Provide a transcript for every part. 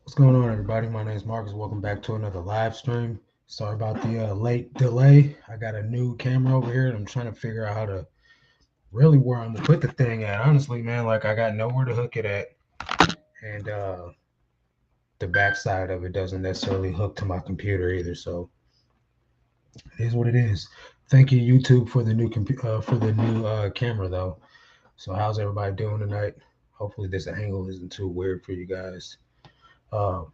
What's going on, everybody? My name is Marcus. Welcome back to another live stream. Sorry about the late delay. I got a new camera over here, and I'm trying to figure out how to really where I'm gonna put the thing at. Honestly, man, like I got nowhere to hook it at, and the back side of it doesn't necessarily hook to my computer either. So it is what it is. Thank you, YouTube, for the new camera, though. So how's everybody doing tonight? Hopefully, this angle isn't too weird for you guys. Uh,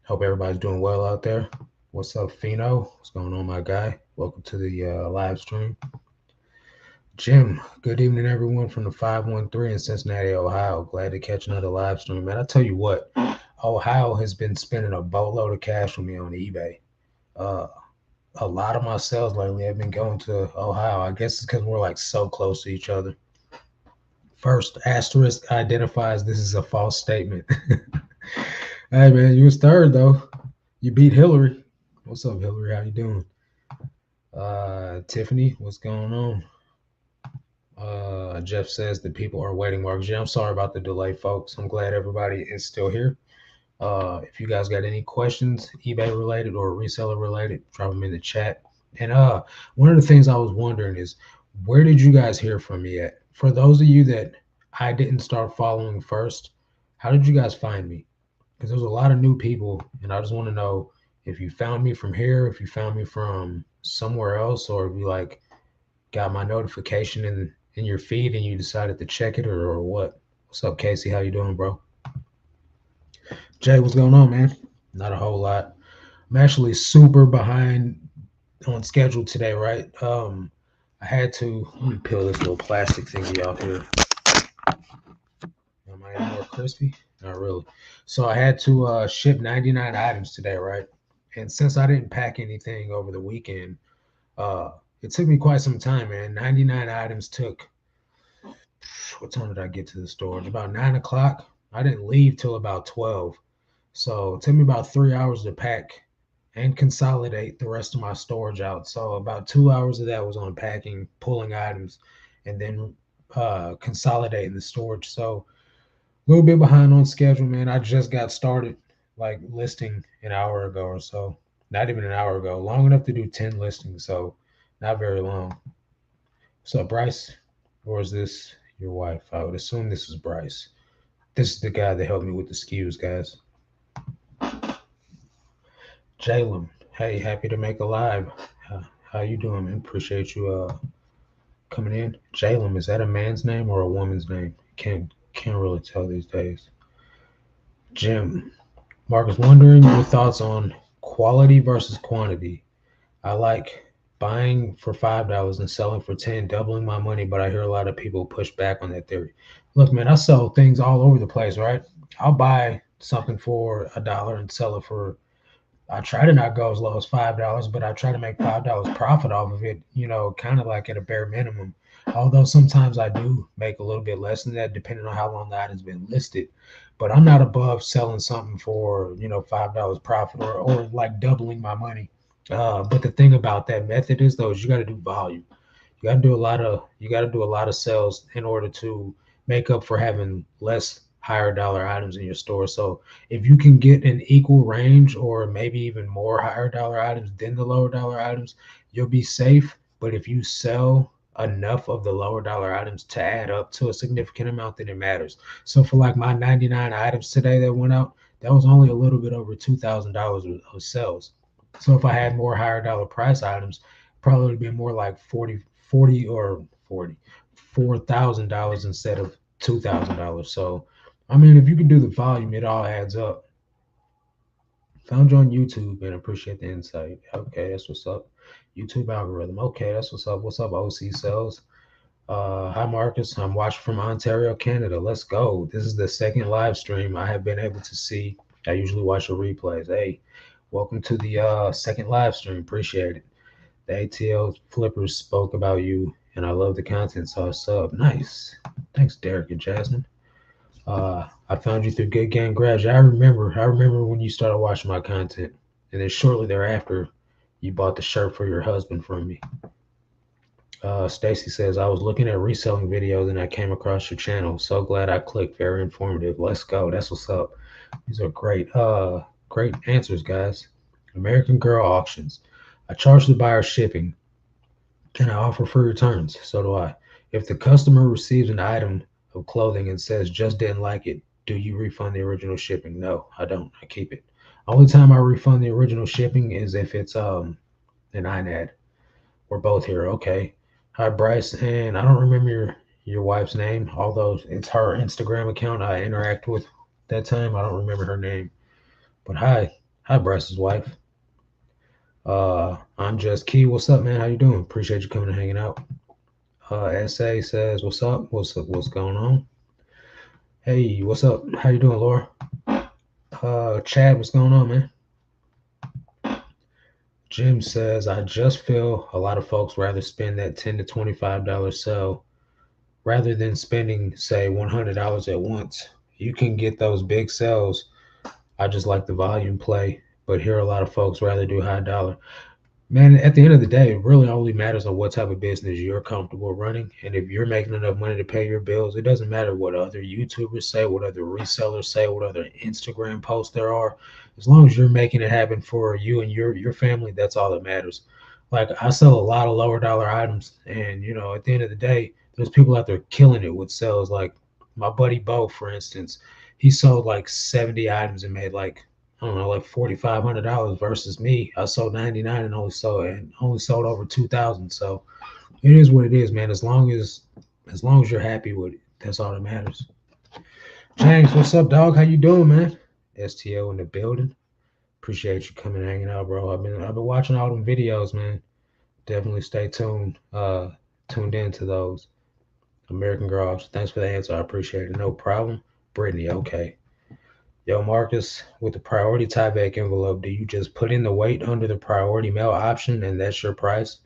Hope everybody's doing well out there. What's up, Fino? What's going on, my guy? Welcome to the live stream. Jim, good evening, everyone from the 513 in Cincinnati, Ohio. Glad to catch another live stream, man. I tell you what, Ohio has been spending a boatload of cash for me on eBay. Uh, a lot of my sales lately have been going to Ohio. I guess it's because we're like so close to each other. First, asterisk identifies this is a false statement. Hey, man, you was third, though. You beat Hillary. What's up, Hillary? How you doing? Tiffany, what's going on? Jeff says that people are waiting. Mark G, I'm sorry about the delay, folks. I'm glad everybody is still here. If you guys got any questions, eBay related or reseller related, drop them in the chat. And one of the things I was wondering is, where did you guys hear from me at? For those of you that I didn't start following first, how did you guys find me? Because there's a lot of new people, and I just want to know if you found me from here, if you found me from somewhere else, or if you like got my notification in your feed and you decided to check it, or what. What's up, Casey? How you doing, bro? Jay, what's going on, man? Not a whole lot. I'm actually super behind on schedule today, right? I had to let me peel this little plastic thingy off here. Am I any more crispy? Not really. So I had to ship 99 items today, right? And since I didn't pack anything over the weekend, uh, it took me quite some time, man. 99 items took, what time did I get to the storage? About 9 o'clock. I didn't leave till about 12. So it took me about 3 hours to pack and consolidate the rest of my storage out. So about 2 hours of that was on packing, pulling items, and then consolidating the storage. So a little bit behind on schedule, man. I just got started like listing an hour ago or so. Not even an hour ago. Long enough to do 10 listings, so not very long. What's up, Bryce? Or is this your wife? I would assume this is Bryce. This is the guy that helped me with the SKUs, guys. Jalen, hey, happy to make a live. How you doing, man? Appreciate you coming in. Jalen, is that a man's name or a woman's name? Can't really tell these days. Jim, Marcus, wondering your thoughts on quality versus quantity. I like buying for $5 and selling for 10, doubling my money, but I hear a lot of people push back on that theory. Look, man, I sell things all over the place, right? I'll buy something for $1 and sell it for, I try to not go as low as $5, but I try to make $5 profit off of it, kind of like at a bare minimum. Although sometimes I do make a little bit less than that, depending on how long the item's been listed. But I'm not above selling something for, $5 profit or like doubling my money. But the thing about that method is though, is you got to do volume. You got to do a lot of sales in order to make up for having less higher dollar items in your store. So if you can get an equal range or maybe even more higher dollar items than the lower dollar items, you'll be safe. But if you sell enough of the lower dollar items to add up to a significant amount, then it matters. So for like my 99 items today that went out, that was only a little bit over $2,000 of sales. So if I had more higher dollar price items, probably would be more like 40 or 40, $4,000 instead of $2,000. So, I mean, if you can do the volume, it all adds up. Found you on YouTube and appreciate the insight. Okay, that's what's up. YouTube algorithm. Okay, that's what's up. What's up, OC Sales? Hi, Marcus. I'm watching from Ontario, Canada. Let's go. This is the second live stream I have been able to see. I usually watch the replays. Hey, welcome to the second live stream. Appreciate it. The ATL Flippers spoke about you, and I love the content, so I sub. Nice. Thanks, Derek and Jasmine. I found you through Good Game Garage. I remember when you started watching my content, and then shortly thereafter, you bought the shirt for your husband from me. Stacy says, I was looking at reselling videos and I came across your channel. So glad I clicked. Very informative. Let's go. That's what's up. These are great answers, guys. American Girl Auctions. I charge the buyer shipping and I offer free returns. So do I. If the customer receives an item of clothing and says just didn't like it, do you refund the original shipping? No, I don't. I keep it. Only time I refund the original shipping is if it's an INAD. We're both here. Okay. Hi, Bryce. And I don't remember your wife's name, although it's her Instagram account I interact with that time. I don't remember her name. But hi, Bryce's wife. I'm just Key. What's up, man? How you doing? Appreciate you coming and hanging out. SA says, "What's up? What's up? What's going on? Hey, what's up? How you doing, Laura? Chad, what's going on, man? Jim says, I just feel a lot of folks rather spend that $10 to $25 sell rather than spending, say, $100 at once. You can get those big sales. I just like the volume play, but here a lot of folks rather do high dollar. Man, at the end of the day, it really only matters on what type of business you're comfortable running. And if you're making enough money to pay your bills, it doesn't matter what other YouTubers say, what other resellers say, what other Instagram posts there are. As long as you're making it happen for you and your family, that's all that matters. Like I sell a lot of lower dollar items, and at the end of the day, there's people out there killing it with sales. Like my buddy Bo, for instance, he sold like 70 items and made like I don't know, like $4,500 versus me. I sold 99 and only sold over 2,000. So it is what it is, man. As long as you're happy with it, that's all that matters. James, what's up, dog? How you doing, man? STO in the building. Appreciate you coming and hanging out, bro. I've been watching all them videos, man. Definitely stay tuned in to those. American Girls. Thanks for the answer. I appreciate it. No problem. Brittany, okay. Yo, Marcus, with the priority tieback envelope, do you just put in the weight under the priority mail option and that's your price?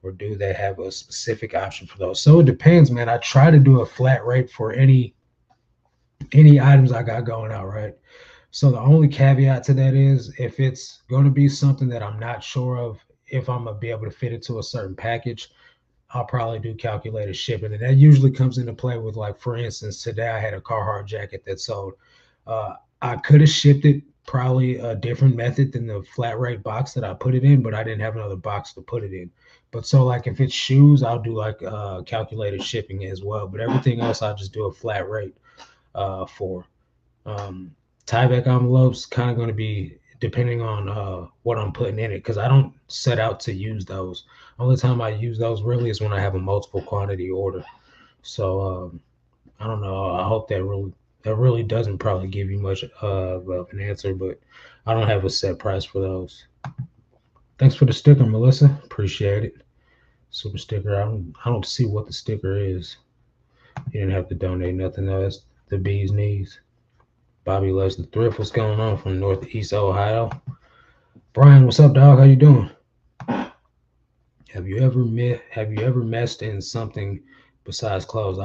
Or do they have a specific option for those? So it depends, man. I try to do a flat rate for any items I got going out, right? So the only caveat to that is if it's going to be something that I'm not sure of if I'm gonna be able to fit it to a certain package, I'll probably do calculated shipping. And that usually comes into play with, like, for instance, today I had a Carhartt jacket that sold. I could have shipped it probably a different method than the flat rate box that I put it in, but I didn't have another box to put it in. But so, like, if it's shoes, I'll do like calculated shipping as well. But everything else, I'll just do a flat rate for. Um, Tieback envelopes kind of going to be depending on what I'm putting in it because I don't set out to use those. Only time I use those really is when I have a multiple quantity order. So I don't know. I hope that really doesn't probably give you much of an answer, but I don't have a set price for those. Thanks for the sticker, Melissa. Appreciate it. Super sticker. I don't see what the sticker is. You didn't have to donate nothing else. The bee's knees. Bobby loves the thrift. What's going on from Northeast Ohio? Brian, what's up, dog? How you doing? Have you ever messed in something besides clothes?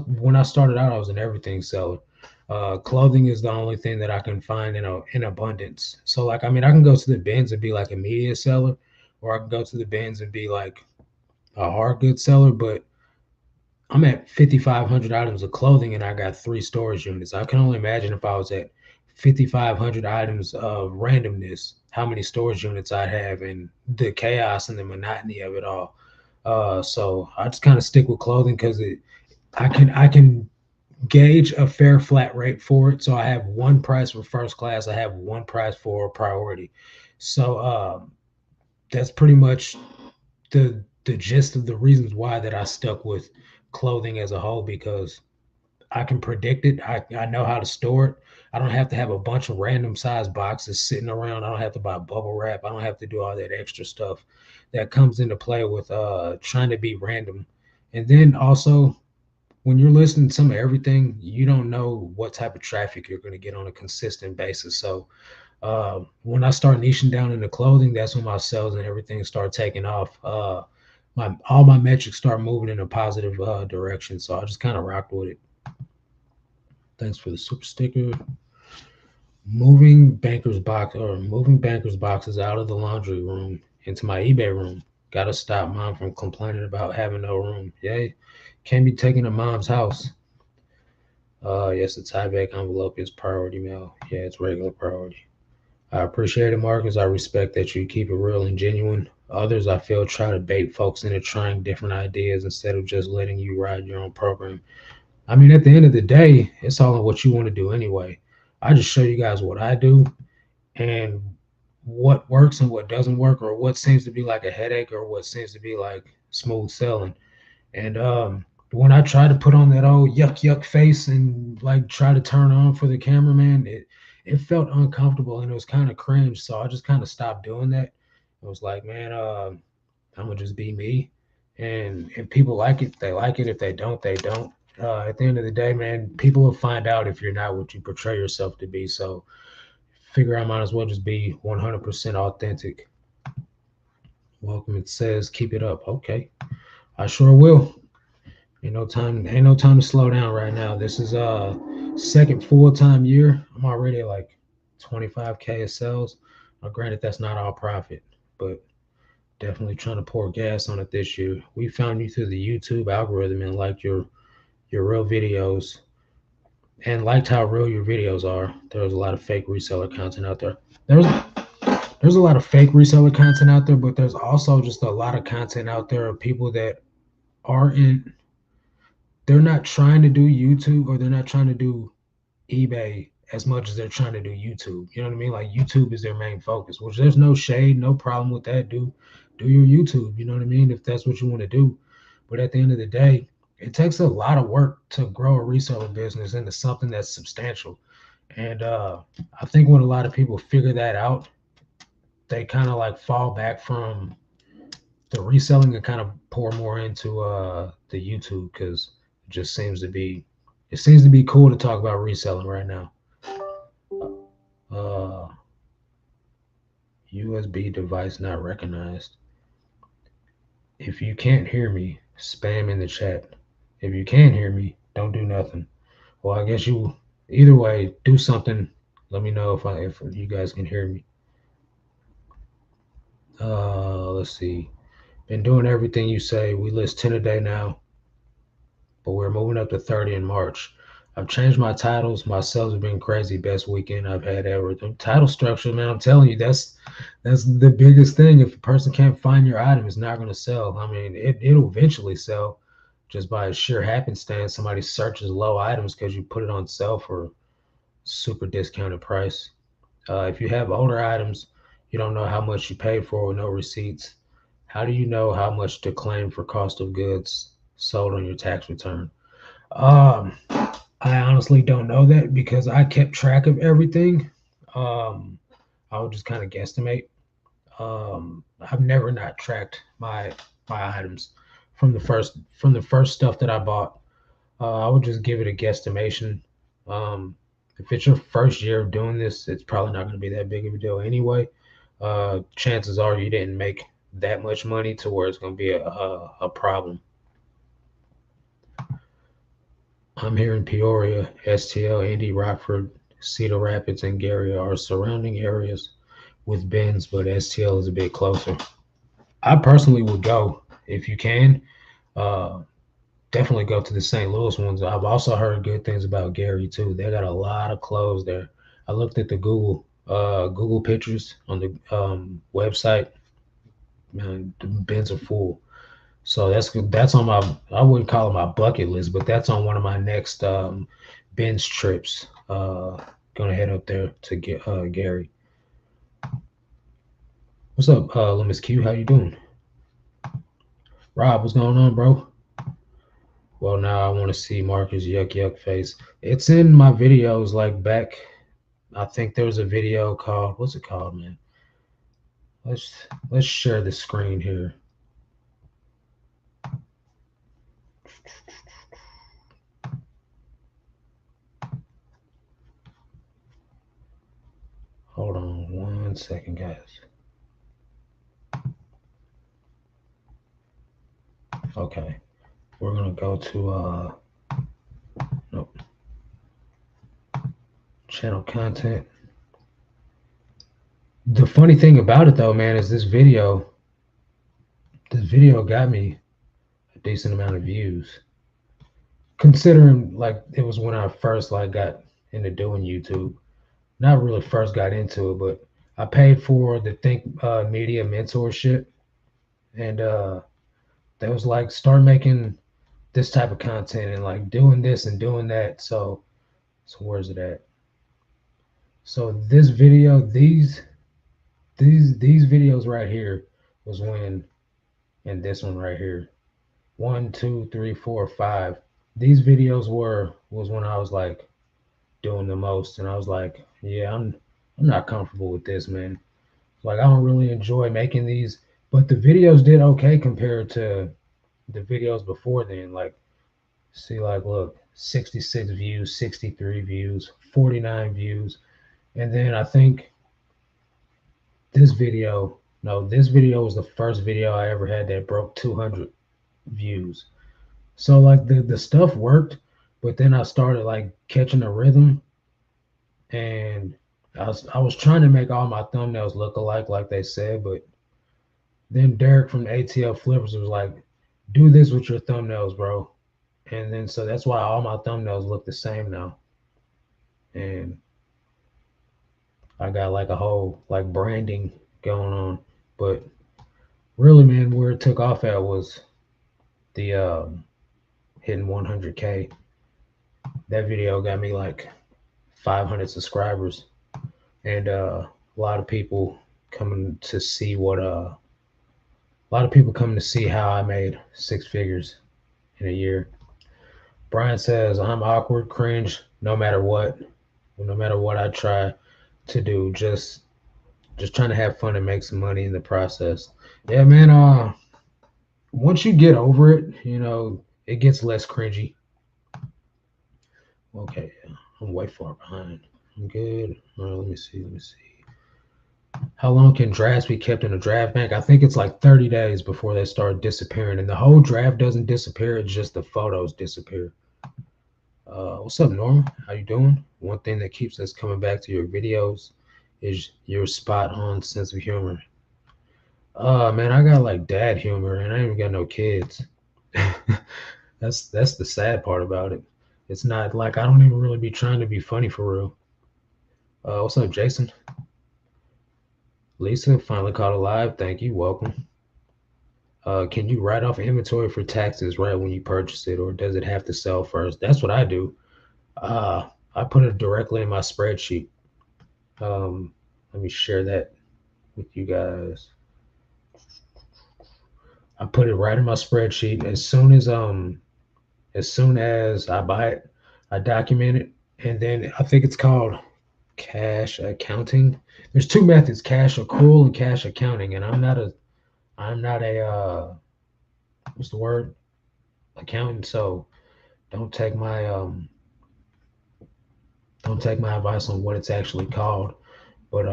When I started out, I was an everything seller. Clothing is the only thing that I can find in abundance. So, like, I mean, I can go to the bins and be like a media seller, or I can go to the bins and be like a hard goods seller. But I'm at 5,500 items of clothing and I got 3 storage units. I can only imagine if I was at 5,500 items of randomness, how many storage units I'd have and the chaos and the monotony of it all. So I just kind of stick with clothing because I can gauge a fair flat rate for it. So I have one price for first class. I have one price for priority. So that's pretty much the gist of the reasons why that I stuck with clothing as a whole because I can predict it. I know how to store it. I don't have to have a bunch of random size boxes sitting around. I don't have to buy bubble wrap. I don't have to do all that extra stuff that comes into play with trying to be random. And then also when you're listening to some of everything, you don't know what type of traffic you're going to get on a consistent basis. So when I start niching down into clothing, that's when my sales and everything start taking off. All my metrics start moving in a positive direction. So I just kind of rocked with it. Thanks for the super sticker. Moving bankers boxes out of the laundry room into my eBay room. Gotta stop mom from complaining about having no room. Yeah, can't be taking to mom's house. Yes, the tieback envelope is priority mail. Yeah, it's regular priority. I appreciate it, Marcus. I respect that you keep it real and genuine. Others, I feel, try to bait folks into trying different ideas instead of just letting you ride your own program. I mean, at the end of the day, it's all on what you want to do anyway. I just show you guys what I do and what works and what doesn't work, or what seems to be like a headache, or what seems to be like smooth sailing. And when I try to put on that old yuck yuck face and like try to turn on for the cameraman, it felt uncomfortable and it was kind of cringe. So I just kind of stopped doing that. It was like, man, I'm gonna just be me, and if people like it, they like it. If they don't, they don't. At the end of the day, man, people will find out if you're not what you portray yourself to be. So figure I might as well just be 100% authentic. Welcome. It says keep it up. Okay, I sure will. Ain't no time to slow down right now. This is second full-time year. I'm already at like 25K of sales. Now, granted, that's not all profit, but definitely trying to pour gas on it this year. We found you through the YouTube algorithm and liked your real videos and liked how real your videos are. There was a lot of fake reseller content out there. There's a lot of fake reseller content out there, but there's also just a lot of content out there of people that aren't they're not trying to do YouTube, or they're not trying to do eBay as much as they're trying to do YouTube. You know what I mean? Like YouTube is their main focus, which there's no shade, no problem with that. Do your YouTube, you know what I mean? If that's what you want to do. But at the end of the day, it takes a lot of work to grow a reseller business into something that's substantial. And I think when a lot of people figure that out, they kind of like fall back from the reselling and kind of pour more into the YouTube, because just seems to be it seems to be cool to talk about reselling right now. Uh, USB device not recognized. If you can't hear me, spam in the chat. If you can hear me, don't do nothing. Well, I guess you either way do something. Let me know if you guys can hear me. Let's see. Been doing everything you say. We list 10 a day now, but we're moving up to 30 in March. I've changed my titles. My sales have been crazy. Best weekend I've had ever. The title structure, man, I'm telling you, that's the biggest thing. If a person can't find your item, it's not going to sell. I mean, it'll eventually sell just by sheer happenstance. Somebody searches low items because you put it on sale for super discounted price. If you have older items, you don't know how much you paid for with no receipts. How do you know how much to claim for cost of goods sold on your tax return? Um, I honestly don't know that because I kept track of everything. Um, I would just kind of guesstimate. I've never not tracked my items from the first stuff that I bought. I would just give it a guesstimation. If it's your first year of doing this, it's probably not going to be that big of a deal anyway. Chances are you didn't make that much money to where it's going to be a problem. I'm here in Peoria, STL, Indy, Rockford, Cedar Rapids, and Gary are surrounding areas with Ben's, but STL is a bit closer. I personally would go if you can. Uh, Definitely go to the St. Louis ones. I've also heard good things about Gary too. They got a lot of clothes there. I looked at the Google pictures on the website. Man, the bins are full. So that's on my I wouldn't call it my bucket list, but that's on one of my next binge trips. Gonna head up there to get Gary. What's up, Lemons Q? How you doing? Rob, what's going on, bro? Well, now I want to see Marcus yuck yuck face. It's in my videos like back. I think there was a video called what's it called, man? Let's share the screen here. Hold on 1 second, guys. Okay, we're gonna go to nope, channel content. The funny thing about it though, man, is this video this video got me a decent amount of views, considering like it was when I first like got into doing YouTube. Not really first got into it, but I paid for the Think Media mentorship, and they was like start making this type of content and like doing this and doing that. So where's it at? So this video, these videos right here was when, and this one right here, 1, 2, 3, 4, 5. These videos was when I was like doing the most, and I was like, yeah, I'm not comfortable with this, man. Like I don't really enjoy making these, but the videos did okay compared to the videos before then. Like, see, like look, 66 views, 63 views, 49 views, and then I think this video, no, this video was the first video I ever had that broke 200 views. So like the stuff worked, but then I started like catching a rhythm, and I was trying to make all my thumbnails look alike, like they said, but then Derek from ATL Flippers was like, "Do this with your thumbnails, bro." And then so that's why all my thumbnails look the same now, and I got like a whole like branding going on. But really, man, where it took off at was the hitting 100K. That video got me like 500 subscribers, and a lot of people coming to see what a lot of people coming to see how I made 6 figures in a year. Brian says I'm awkward, cringe, no matter what I try to do, just trying to have fun and make some money in the process. Yeah, man. Once you get over it, it gets less cringy. Okay, I'm way far behind. I'm good. All right, let me see. Let me see. How long can drafts be kept in a draft bank? I think it's like 30 days before they start disappearing. And the whole draft doesn't disappear, it's just the photos disappear. What's up, Norma? How you doing? One thing that keeps us coming back to your videos is your spot on sense of humor. Man, I got like dad humor and I ain't even got no kids. That's the sad part about it. It's not like I don't even really be trying to be funny for real. What's up, Jason? Lisa finally caught alive. Thank you. Welcome. Can you write off inventory for taxes right when you purchase it, or does it have to sell first? That's what I do. I put it directly in my spreadsheet. Let me share that with you guys. I put it right in my spreadsheet. As soon as I buy it, I document it, and then I think it's called cash accounting. There's two methods: cash accrual and cash accounting. And I'm not a what's the word, accountant. So don't take my um don't take my advice on what it's actually called. But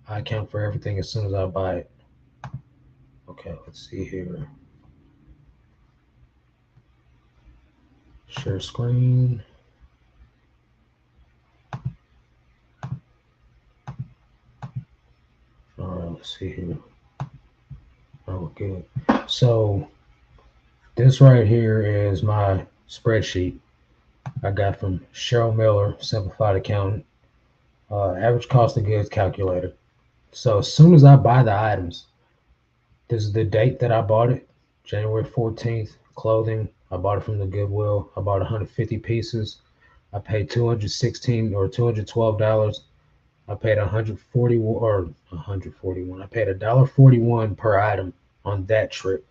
I account for everything as soon as I buy it. Okay, let's see here. Share screen. All right, let's see here. Oh, good. So this right here is my spreadsheet I got from Cheryl Miller, Simplified Accountant, average cost of goods calculator. So as soon as I buy the items, this is the date that I bought it, January 14th, clothing. I bought it from the Goodwill. I bought 150 pieces. I paid 216 or $212. I paid 140 or 141. I paid $1.41 per item on that trip.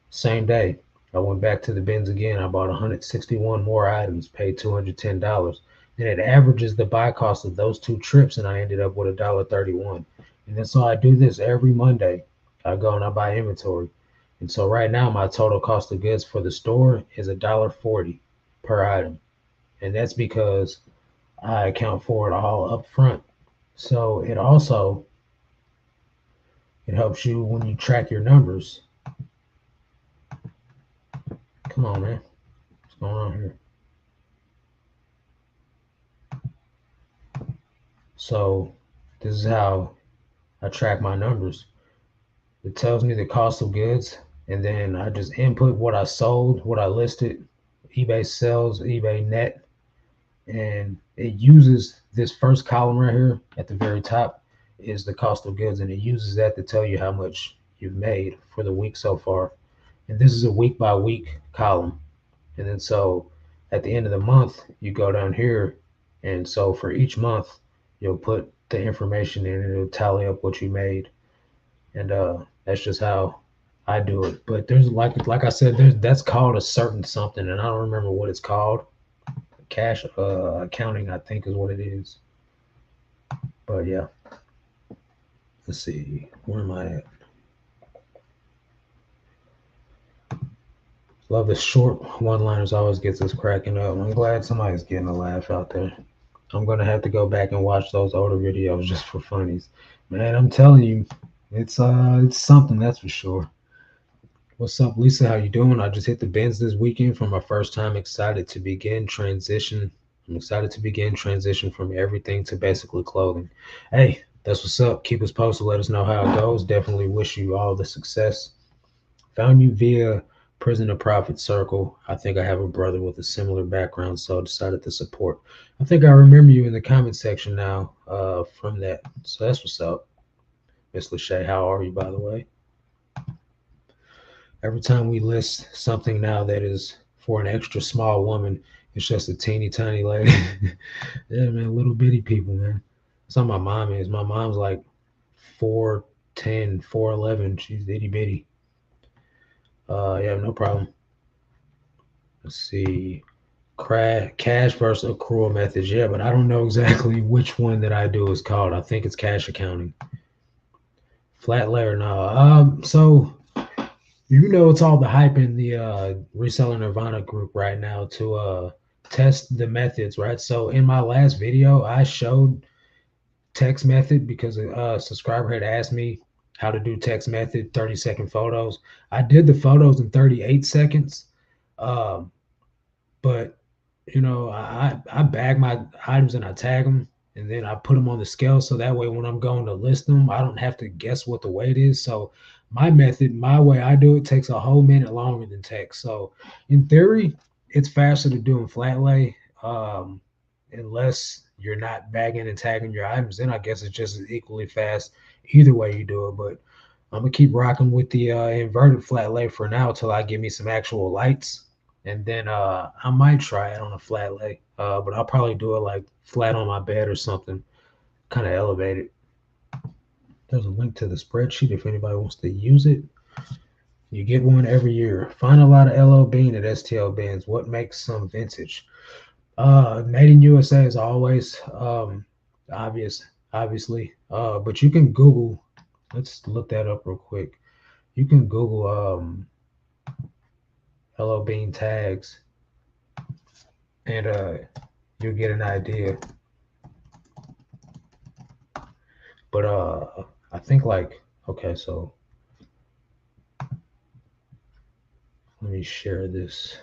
Same day, I went back to the bins again. I bought 161 more items, paid $210. And it averages the buy cost of those two trips, and I ended up with $1.31. And then so I do this every Monday. I go and I buy inventory. And so right now my total cost of goods for the store is $1.40 per item. And that's because I account for it all up front. So it helps you when you track your numbers. Come on, man. What's going on here? So this is how I track my numbers. It tells me the cost of goods and then I just input what I sold, what I listed, eBay sells, eBay net, and it uses this first column right here at the very top is the cost of goods, and it uses that to tell you how much you've made for the week so far. And this is a week by week column. And then so at the end of the month, you go down here, and so for each month, you'll put the information in, and it'll tally up what you made. And that's just how I do it. But there's like I said, there's that's called a certain something, and I don't remember what it's called. Cash accounting, I think, is what it is. But yeah, let's see, where am I at? Love the short one-liners, always gets us cracking up. I'm glad somebody's getting a laugh out there. I'm gonna have to go back and watch those older videos just for funnies. Man, I'm telling you, it's something, that's for sure. What's up, Lisa? How you doing? I just hit the bins this weekend for my first time. Excited to begin transition. I'm excited to begin transition from everything to basically clothing. Hey, that's what's up. Keep us posted. Let us know how it goes. Definitely wish you all the success. Found you via Prison to Profit Circle. I think I have a brother with a similar background, so I decided to support. I think I remember you in the comment section now from that. So that's what's up. Miss Lachey, how are you, by the way? Every time we list something now that is for an extra small woman, it's just a teeny tiny lady. Yeah, man, little bitty people, man. That's how my mom is. My mom's like 4'10", 4'11". She's itty bitty. Yeah, no problem. Let's see. Cash versus accrual methods. Yeah, but I don't know exactly which one that I do is called. I think it's cash accounting. Flat layer, no. So it's all the hype in the reseller Nirvana group right now to test the methods, right? So in my last video, I showed text method because a subscriber had asked me how to do text method 30-second photos. I did the photos in 38 seconds. Um, but I bag my items and I tag them, and then I put them on the scale so that way when I'm going to list them, I don't have to guess what the weight is. So my method, my way I do it, takes a whole minute longer than text. So in theory, it's faster to do in flat lay, unless you're not bagging and tagging your items. Then I guess it's just as equally fast either way you do it. But I'm gonna keep rocking with the inverted flat lay for now till I get me some actual lights, and then I might try it on a flat lay. But I'll probably do it like flat on my bed or something, kind of elevated. There's a link to the spreadsheet if anybody wants to use it. You get one every year. Find a lot of LO Bean at STL bins. What makes some vintage? Made in USA is always obviously. But you can Google. Let's look that up real quick. You can Google LO Bean tags, and you'll get an idea. But I think okay, so let me share this.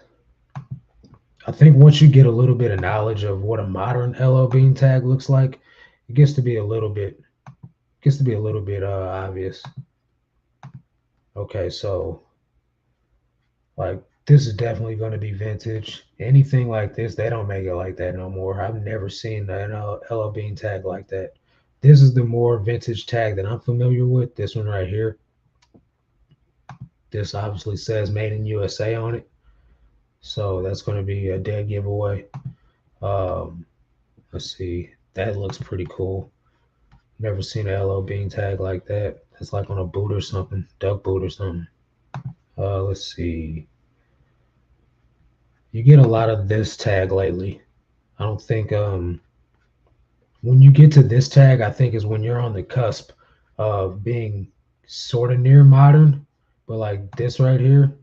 I think once you get a little bit of knowledge of what a modern LO Bean tag looks like, it gets to be a little bit obvious. Okay, so like this is definitely going to be vintage. Anything like this, they don't make it like that no more. I've never seen an LO Bean tag like that. This is the more vintage tag that I'm familiar with. This one right here. This obviously says made in USA on it. So that's going to be a dead giveaway. Let's see. That looks pretty cool. Never seen a LO Bean tag like that. It's like on a boot or something, duck boot or something. Let's see. You get a lot of this tag lately. I don't think when you get to this tag, I think is when you're on the cusp of being sort of near modern, but like this right here,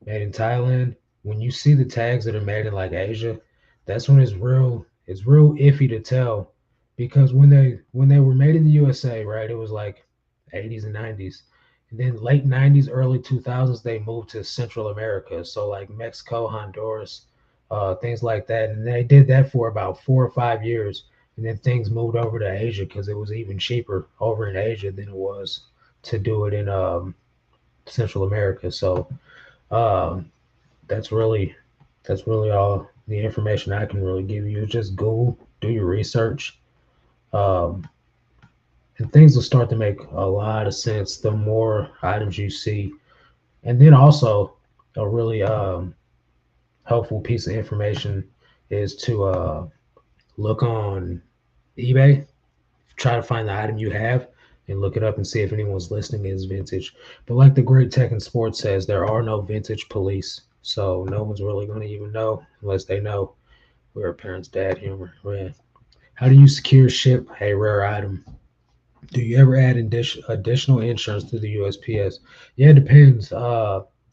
made in Thailand. When you see the tags that are made in like Asia, that's when it's real iffy to tell, because when they were made in the USA, right, it was like 80s and 90s. And then late 90s, early 2000s, they moved to Central America. So like Mexico, Honduras, things like that. And they did that for about 4 or 5 years. And then things moved over to Asia because it was even cheaper over in Asia than it was to do it in Central America. So um, that's really all the information I can really give you. Just Google, do your research, um, and things will start to make a lot of sense the more items you see. And then also a really helpful piece of information is to look on eBay, try to find the item you have and look it up and see if anyone's listing is vintage. But like the great tech and sports says, there are no vintage police. So no one's really going to even know unless they know. We're a parent's dad humor. Right. How do you secure ship a rare item? Do you ever add additional insurance to the USPS? Yeah, it depends.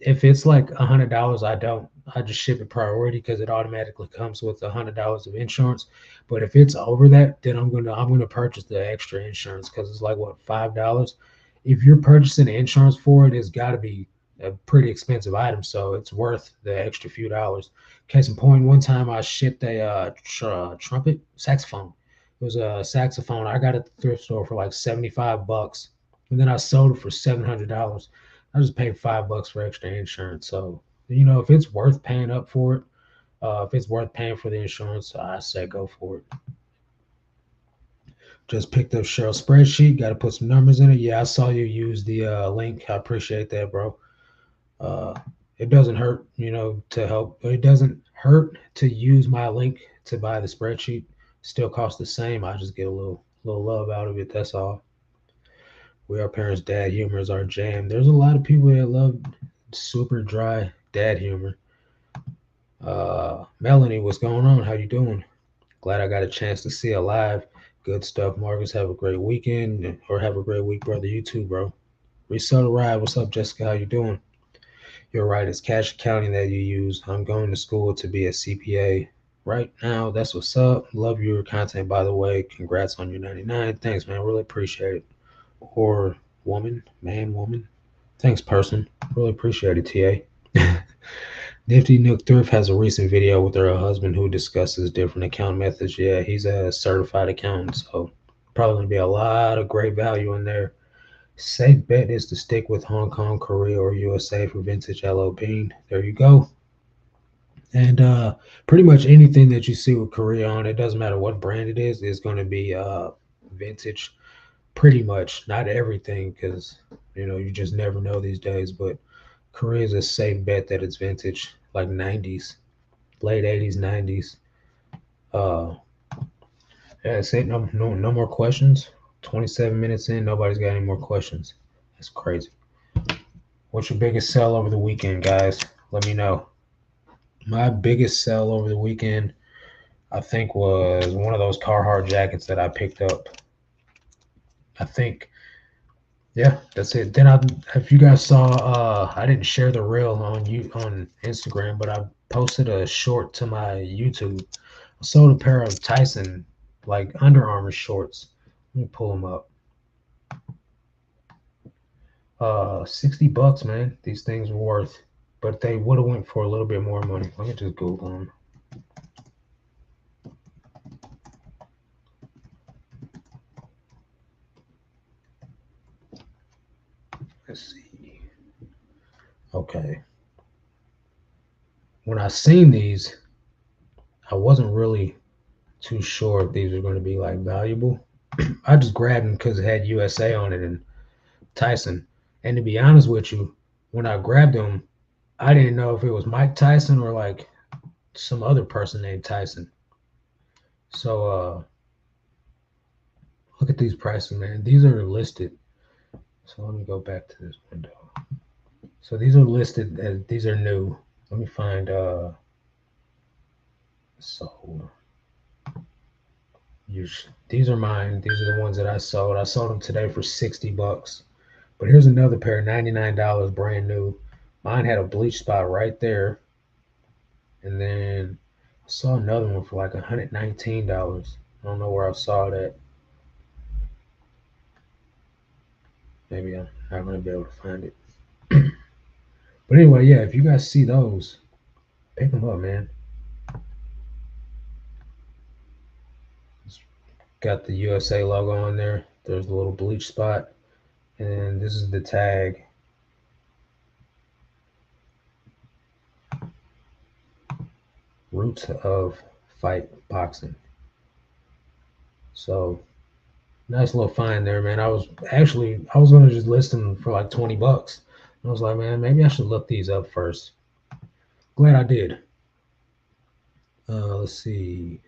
If it's like $100, I don't. I just ship it priority because it automatically comes with $100 of insurance. But if it's over that, then I'm gonna purchase the extra insurance because it's like what, $5. If you're purchasing insurance for it, it's got to be a pretty expensive item, so it's worth the extra few dollars. Case in point, one time I shipped a trumpet saxophone. It was a saxophone I got at the thrift store for like $75, and then I sold it for $700. I just paid $5 for extra insurance. So if it's worth paying up for it, if it's worth paying for the insurance, I say go for it. Just picked up Cheryl's spreadsheet. Got to put some numbers in it. Yeah, I saw you use the link. I appreciate that, bro. Uh, it doesn't hurt, to help. It doesn't hurt to use my link to buy the spreadsheet. Still costs the same. I just get a little love out of it. That's all. We are parents. Dad humor is our jam. There's a lot of people that love super dry dad humor. Melanie, what's going on? How you doing? Glad I got a chance to see it live. Good stuff, Marcus. Have a great weekend, or have a great week, brother. You too, bro. Resell the ride. What's up, Jessica? How you doing? You're right. It's cash accounting that you use. I'm going to school to be a CPA right now. That's what's up. Love your content, by the way. Congrats on your 99. Thanks, man. Really appreciate it. Or woman, man, woman. Thanks, person. Really appreciate it, TA. Nifty Nook Thrift has a recent video with her husband who discusses different account methods. Yeah, he's a certified accountant, so probably gonna be a lot of great value in there. Safe bet is to stick with Hong Kong, Korea, or USA for vintage LO Bean. There you go. And pretty much anything that you see with Korea on, it doesn't matter what brand it is going to be vintage. Pretty much, not everything, because you just never know these days. But Korea is a safe bet that it's vintage, like 90s, late 80s, 90s. Uh, yeah, that's it. No more questions. 27 minutes in, nobody's got any more questions. That's crazy. What's your biggest sell over the weekend, guys? Let me know. My biggest sell over the weekend, I think, was one of those Carhartt jackets that I picked up. I think, yeah, that's it. Then if you guys saw, I didn't share the reel on Instagram, but I posted a short to my YouTube. I sold a pair of Tyson like Under Armour shorts. Let me pull them up. $60, man. These things were worth, but they would have went for a little bit more money. Let me just Google them. Let's see. Okay. When I seen these, I wasn't really too sure if these were going to be like valuable. I just grabbed them because it had USA on it and Tyson. And to be honest with you, when I grabbed them, I didn't know if it was Mike Tyson or like some other person named Tyson. So look at these prices, man. These are listed. So let me go back to this window. So these are listed as these are new. Let me find sold. These are mine. These are the ones that I sold. I sold them today for $60. But here's another pair, $99, brand new. Mine had a bleach spot right there. And then I saw another one for like $119. I don't know where I saw that. Maybe I'm not going to be able to find it. But anyway, yeah, if you guys see those, pick them up, man. It's got the USA logo on there. There's a little bleach spot. And this is the tag. roots of fight boxing. So nice little find there, man. I was gonna just list them for like $20. I was like, man, maybe I should look these up first. Glad I did. Let's see.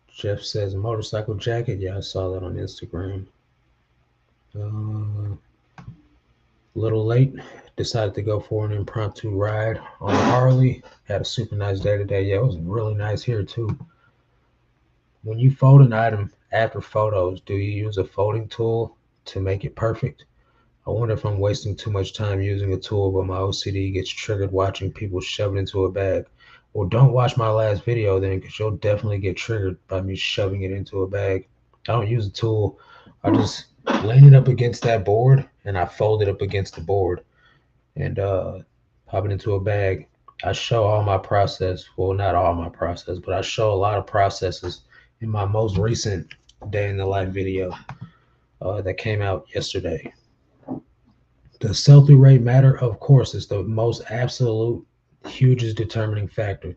Jeff says motorcycle jacket. Yeah, I saw that on Instagram. A little late. Decided to go for an impromptu ride on Harley. Had a super nice day today. Yeah, it was really nice here too. When you fold an item after photos, do you use a folding tool to make it perfect? I wonder if I'm wasting too much time using a tool, but my OCD gets triggered watching people shove it into a bag. Well, don't watch my last video then, because you'll definitely get triggered by me shoving it into a bag. I don't use a tool. I just lean it up against that board, and I fold it up against the board and pop it into a bag. I show all my process. Well, not all my process, but I show a lot of processes in my most recent day in the life video that came out yesterday. Does sell-through rate matter? Of course, it's the most absolute, hugest determining factor.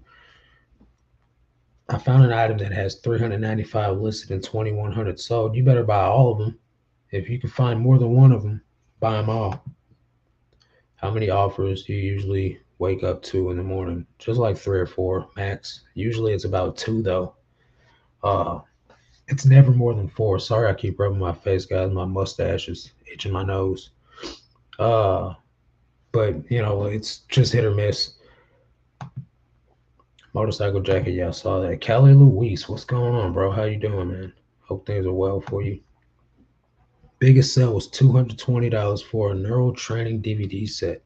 I found an item that has 395 listed and 2,100 sold. You better buy all of them. If you can find more than one of them, buy them all. How many offers do you usually wake up to in the morning? Just like 3 or 4 max. Usually it's about 2 though. It's never more than 4. Sorry, I keep rubbing my face, guys. My mustache is itching my nose. But it's just hit or miss. Motorcycle jacket, yeah, I saw that. Cali Luis, what's going on, bro? How you doing, man? Hope things are well for you. Biggest sale was $220 for a neural training DVD set.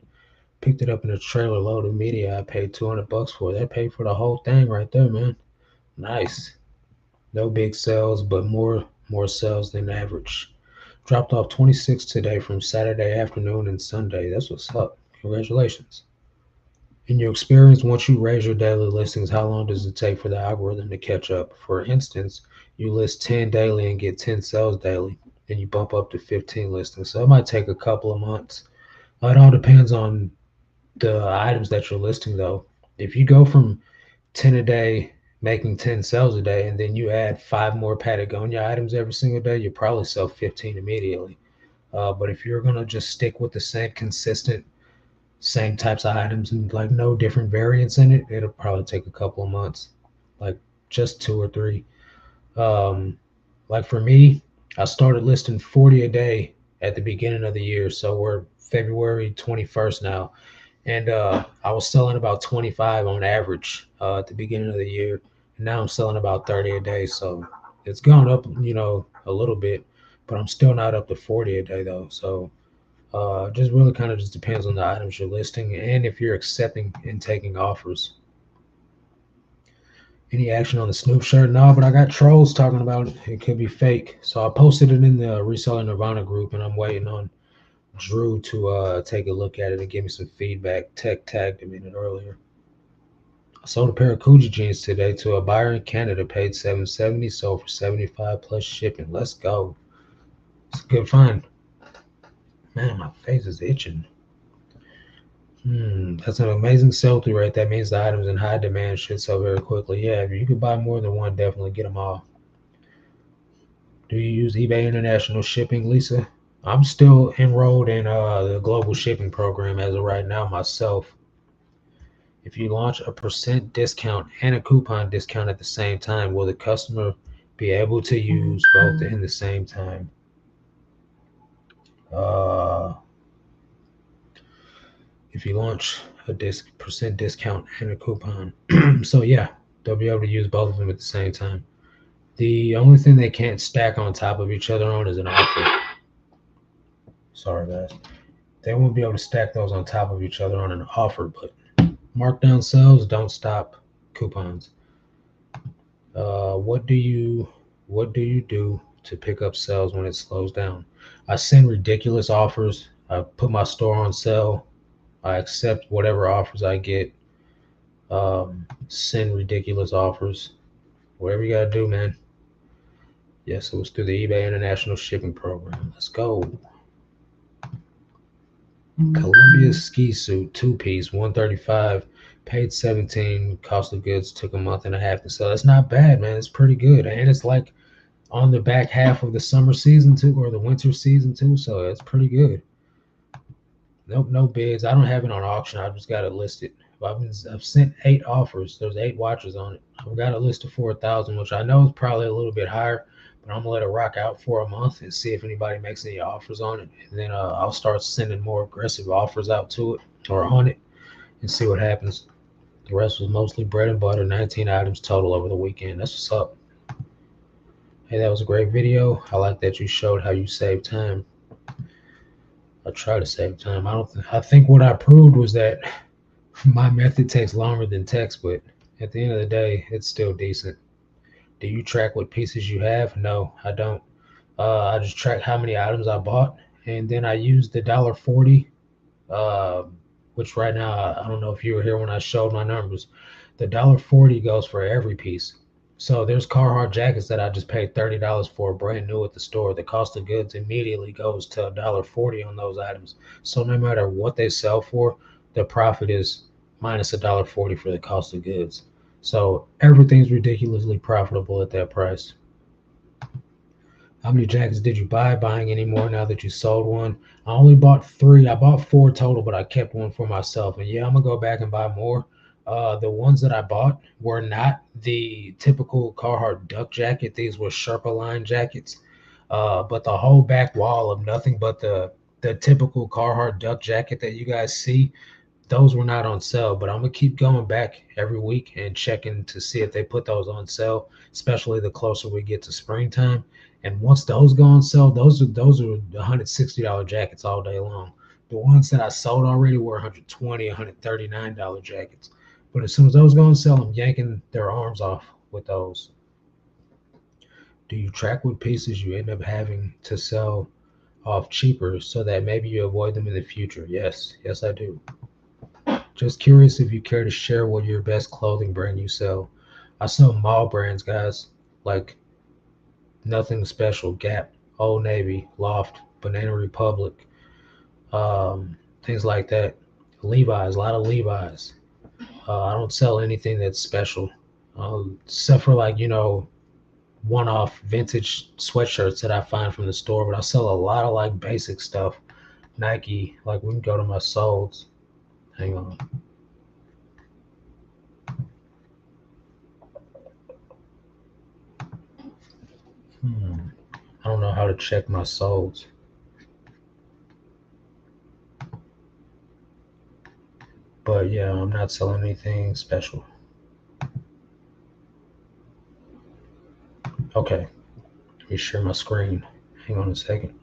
Picked it up in a trailer load of media. I paid $200 for it. That paid for the whole thing right there, man. Nice. No big sales, but more sales than average. Dropped off 26 today from Saturday afternoon and Sunday. That's what's up. Congratulations. In your experience, once you raise your daily listings, how long does it take for the algorithm to catch up? For instance, you list 10 daily and get 10 sales daily, then you bump up to 15 listings. So it might take a couple of months. It all depends on the items that you're listing, though. If you go from 10 a day, making 10 sales a day, and then you add 5 more Patagonia items every single day, you probably sell 15 immediately. But if you're going to just stick with the same consistent, same types of items and like no different variants in it, it'll probably take a couple of months, like just 2 or 3. Like for me, I started listing 40 a day at the beginning of the year. So we're February 21st now. And I was selling about 25 on average at the beginning of the year. And now I'm selling about 30 a day. So it's gone up, a little bit, but I'm still not up to 40 a day though. So just really kind of just depends on the items you're listing and if you're accepting and taking offers. Any action on the Snoop shirt? No, but I got trolls talking about it. It could be fake. So I posted it in the Reseller Nirvana group, and I'm waiting on Drew to take a look at it and give me some feedback. Tech tagged him in it earlier. I sold a pair of Coogee jeans today to a buyer in Canada, paid $770, sold for $75 plus shipping. Let's go. It's a good find. Man, my face is itching. That's an amazing sell-through rate. That means the items in high demand should sell very quickly. Yeah, if you could buy more than one, definitely get them all. Do you use eBay International Shipping, Lisa? I'm still enrolled in the global shipping program as of right now myself. If you launch a % discount and a coupon discount at the same time, will the customer be able to use both in the same time? If you launch a % discount and a coupon. So yeah, they'll be able to use both of them at the same time. The only thing they can't stack on top of each other on is an offer. Sorry guys. They won't be able to stack those on top of each other on an offer, but markdown sales don't stop coupons. What do you do to pick up sales when it slows down? I send ridiculous offers. I put my store on sale. I accept whatever offers I get. Send ridiculous offers. Whatever you gotta do, man. Yes, it was through the eBay International Shipping Program. Let's go. Columbia ski suit, 2-piece, $135, Paid 17, cost of goods took a month and a half to sell. It's not bad, man. It's pretty good. And it's like on the back half of the summer season too, or the winter season too. So it's pretty good. Nope, no bids. I don't have it on auction. I just got it listed. I've sent 8 offers. There's 8 watches on it. I've got it listed for 1,000, which I know is probably a little bit higher, but I'm gonna let it rock out for a month and see if anybody makes any offers on it. And then I'll start sending more aggressive offers out to it or on it and see what happens. The rest was mostly bread and butter. 19 items total over the weekend. That's what's up. Hey, that was a great video. I like that you showed how you save time. I try to save time. I think what I proved was that my method takes longer than text, but at the end of the day, it's still decent. Do you track what pieces you have? No, I don't. I just track how many items I bought, and then I use the $1.40, uh, which right now I don't know if you were here when I showed my numbers. The $1.40 goes for every piece. So there's Carhartt jackets that I just paid $30 for, brand new at the store. The cost of goods immediately goes to $1.40 on those items. So no matter what they sell for, the profit is minus $1.40 for the cost of goods. So everything's ridiculously profitable at that price. How many jackets did you buy? Buying any more now that you sold one? I only bought 3. I bought 4 total, but I kept one for myself. And yeah, I'm gonna go back and buy more. The ones that I bought were not the typical Carhartt duck jacket. These were Sherpa line jackets. But the whole back wall of nothing but the typical Carhartt duck jacket that you guys see, those were not on sale. But I'm gonna keep going back every week and checking to see if they put those on sale, especially the closer we get to springtime. And once those go on sale, those are $160 jackets all day long. The ones that I sold already were $120, $139 jackets. But as soon as those go on sale, I'm yanking their arms off with those. Do you track what pieces you end up having to sell off cheaper so that maybe you avoid them in the future? Yes, I do. Just curious if you care to share what your best clothing brand you sell. I sell mall brands, guys, like nothing special. Gap, Old Navy, Loft, Banana Republic, things like that. Levi's, a lot of Levi's. I don't sell anything that's special, except for like one-off vintage sweatshirts that I find from the store. But I sell a lot of like basic stuff. Nike, like we can go to my solds. Hang on. I don't know how to check my solds. But yeah, I'm not selling anything special. Okay, let me share my screen. Hang on a second.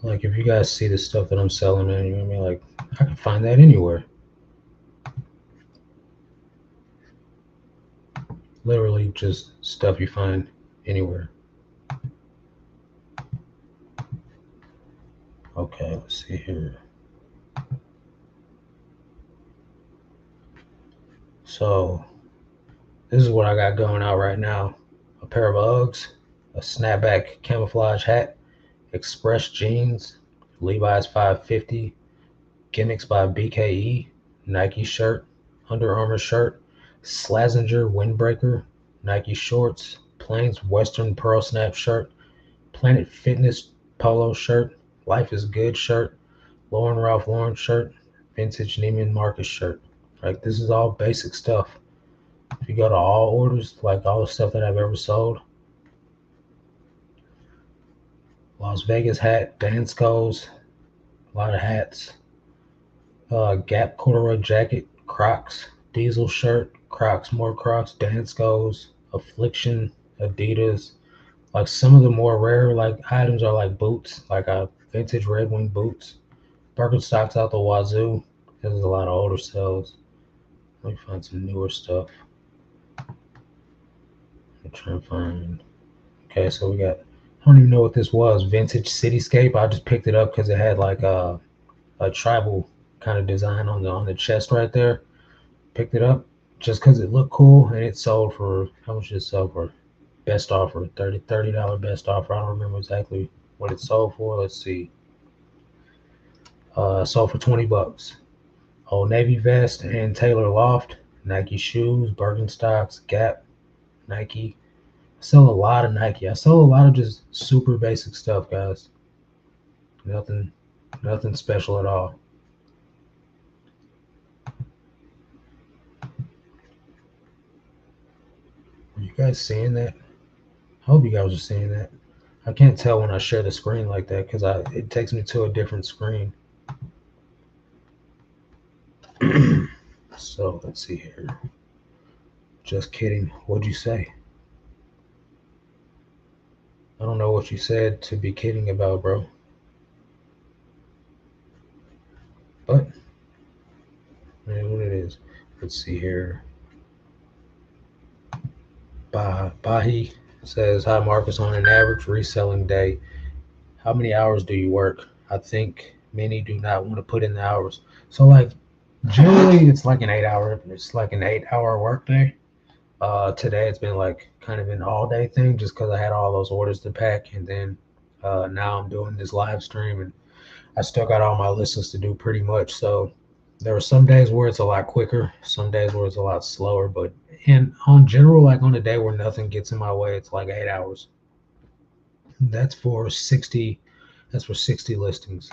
Like if you guys see the stuff that I'm selling, man, you're gonna be like, I can find that anywhere. Literally just stuff you find anywhere. Okay, let's see here. So this is what I got going out right now. A pair of Uggs, a snapback camouflage hat, Express jeans, Levi's 550, Gimmicks by BKE, Nike shirt, Under Armour shirt, Slazenger windbreaker, Nike shorts, Plains Western Pearl Snap shirt, Planet Fitness polo shirt, Life is Good shirt, Lauren Ralph Lauren shirt, vintage Neiman Marcus shirt. Like this is all basic stuff. If you go to all orders, like all the stuff that I've ever sold, Las Vegas hat, Danskos, a lot of hats, Gap corduroy jacket, Crocs, Diesel shirt, Crocs, more Crocs, Danskos, Affliction, Adidas. Like some of the more rare like items are like boots, like vintage Red Wing boots, Birkenstocks out the wazoo. There's a lot of older sales. Let me find some newer stuff. I'm trying to find. Okay, so we got. I don't even know what this was. Vintage Cityscape. I just picked it up because it had like a tribal kind of design on the chest right there. Picked it up just because it looked cool, and it sold for how much did it sell for? Best offer, $30 best offer. I don't remember exactly what it sold for. Let's see. Sold for $20. Old Navy vest and Taylor Loft, Nike shoes, Birkenstocks, Gap, Nike. I sell a lot of Nike. I sell a lot of just super basic stuff, guys. Nothing, nothing special at all. Are you guys seeing that? I hope you guys are seeing that. I can't tell when I share the screen like that because I it takes me to a different screen. So let's see here. Just kidding. What'd you say? I don't know what you said to be kidding about, bro. But it is what it is. Let's see here. Bahi says, "Hi Marcus. On an average reselling day, how many hours do you work? I think many do not want to put in the hours. So like generally it's like an 8 hour. It's like an 8 hour work day. Today it's been like kind of an all day thing just because I had all those orders to pack, and then now I'm doing this live stream, and I still got all my listings to do pretty much. So there are some days where it's a lot quicker, some days where it's a lot slower, but in on general, like on a day where nothing gets in my way, it's like 8 hours. That's for 60. That's for 60 listings.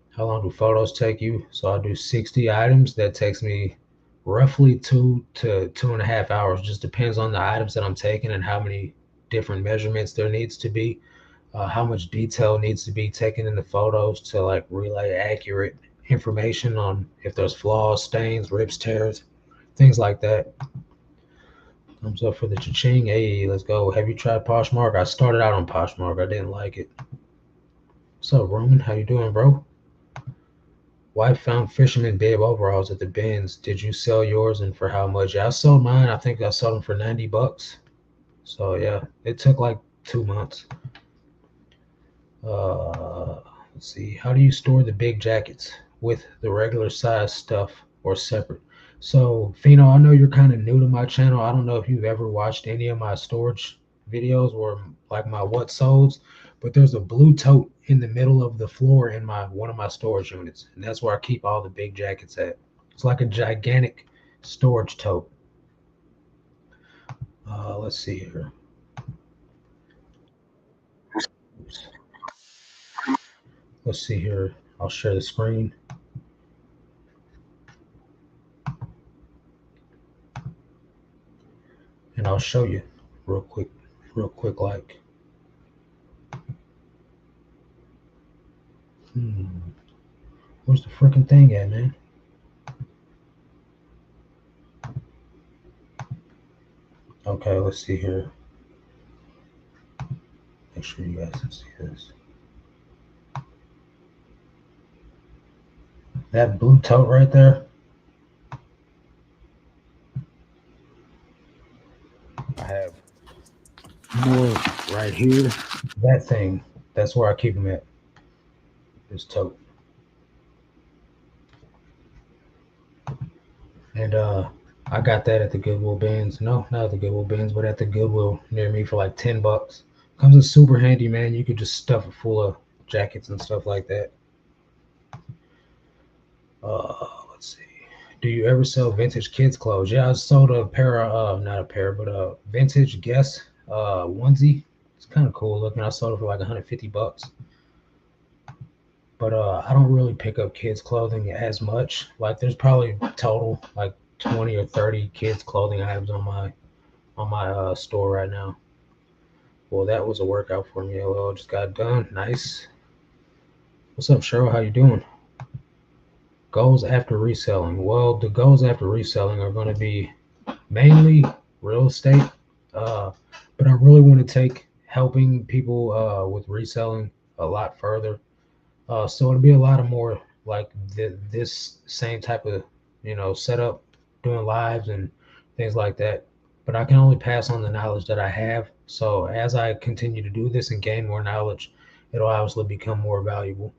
How long do photos take you? So I do 60 items. That takes me roughly 2 to 2.5 hours. Just depends on the items that I'm taking and how many different measurements there needs to be, how much detail needs to be taken in the photos to like relay accurate information on if there's flaws, stains, rips, tears, things like that. Thumbs up for the cha-ching. Hey, let's go. Have you tried Poshmark? I started out on Poshmark. I didn't like it. What's up, Roman? How you doing, bro? Wife found fisherman bib overalls at the bins. Did you sell yours and for how much? Yeah, I sold mine. I think I sold them for $90. So yeah, it took like 2 months. Let's see. How do you store the big jackets with the regular size stuff or separate? So, Fino, I know you're kind of new to my channel. I don't know if you've ever watched any of my storage videos or like my what solds, but there's a blue tote in the middle of the floor in my one of my storage units, and that's where I keep all the big jackets at. It's like a gigantic storage tote. Let's see here. Let's see here. I'll share the screen. And I'll show you real quick, like. Where's the freaking thing at, man? Okay, let's see here. Make sure you guys can see this. That blue tote right there. I have more right here. That thing, that's where I keep them at. This tote. And I got that at the Goodwill bins. No, not at the Goodwill bins, but at the Goodwill near me for like $10. Comes in super handy, man. You could just stuff it full of jackets and stuff like that. Let's see. Do you ever sell vintage kids clothes? Yeah, I sold a pair of not a pair, but a vintage Guess onesie. It's kind of cool looking. I sold it for like $150. But I don't really pick up kids clothing as much. Like there's probably total like 20 or 30 kids clothing items on my store right now. Well, that was a workout for me. LL just got done. Nice. What's up, Cheryl? How you doing? Goals after reselling. Well, the goals after reselling are going to be mainly real estate, but I really want to take helping people with reselling a lot further. So it'll be a lot of more like this same type of setup, doing lives and things like that. But I can only pass on the knowledge that I have. So as I continue to do this and gain more knowledge, it'll obviously become more valuable.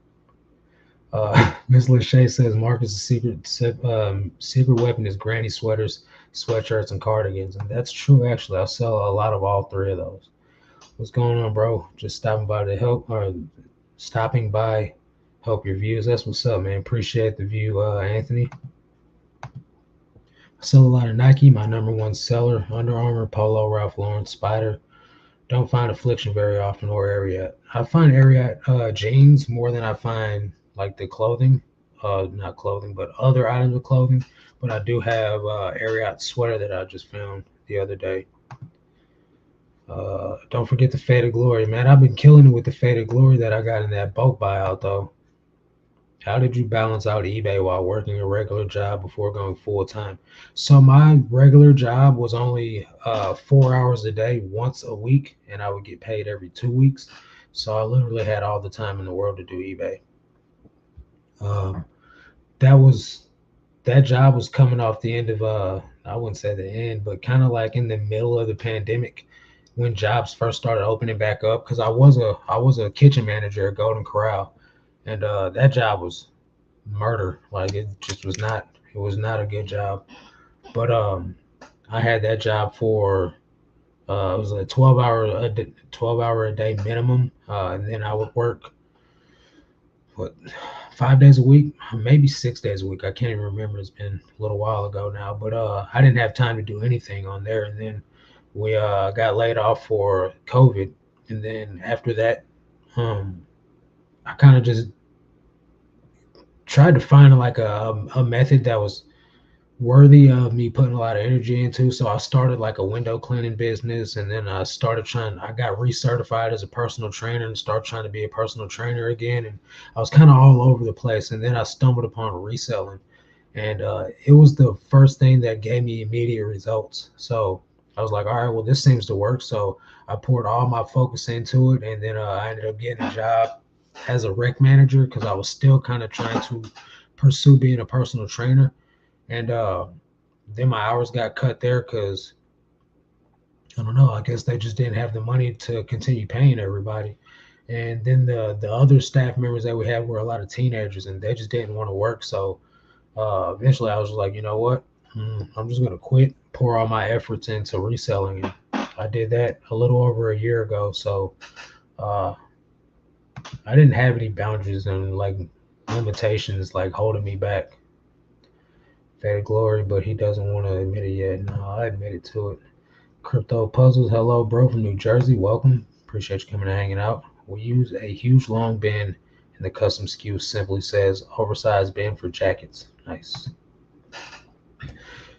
Ms. Lachey says Marcus' secret weapon is granny sweaters, sweatshirts, and cardigans, and that's true. Actually, I sell a lot of all three of those. What's going on, bro? Just stopping by to help, or stopping by help your views. That's what's up, man. Appreciate the view, Anthony. I sell a lot of Nike, my number one seller. Under Armour, Polo, Ralph Lauren, Spider. Don't find Affliction very often or Ariat. I find Ariat jeans more than I find like the clothing. Not clothing, but other items of clothing. But I do have Ariat sweater that I just found the other day. Don't forget the Faded Glory, man. I've been killing it with the Faded Glory that I got in that bulk buyout, though. How did you balance out eBay while working a regular job before going full time? So my regular job was only 4 hours a day, once a week, and I would get paid every 2 weeks. So I literally had all the time in the world to do eBay. Um, that job was coming off the end of I wouldn't say the end, but kind of like in the middle of the pandemic when jobs first started opening back up. Because I was a kitchen manager at Golden Corral, and that job was murder. Like it just was not. It was not a good job. But I had that job for it was a 12 hour a day minimum, and then I would work what 5 days a week, maybe 6 days a week. I can't even remember. It's been a little while ago now. But I didn't have time to do anything on there, and then we got laid off for COVID, and then after that, um, I kind of just tried to find like a method that was worthy of me putting a lot of energy into. So I started like a window cleaning business, and then I got recertified as a personal trainer and started trying to be a personal trainer again. And I was kind of all over the place. And then I stumbled upon reselling, and it was the first thing that gave me immediate results. So I was like, all right, well, this seems to work. So I poured all my focus into it, and then I ended up getting a job as a rec manager because I was still kind of trying to pursue being a personal trainer. And then my hours got cut there because I don't know. I guess they just didn't have the money to continue paying everybody. And then the other staff members that we had were a lot of teenagers, and they just didn't want to work. So eventually, I was like, you know what? I'm just gonna quit, pour all my efforts into reselling, and I did that a little over a year ago. So uh, I didn't have any boundaries and like limitations like holding me back. Faded Glory, but he doesn't want to admit it yet. No, I admitted to it. Crypto Puzzles, hello, bro, from New Jersey. Welcome. Appreciate you coming and hanging out. We use a huge long bin, and the custom SKU simply says oversized bin for jackets. Nice.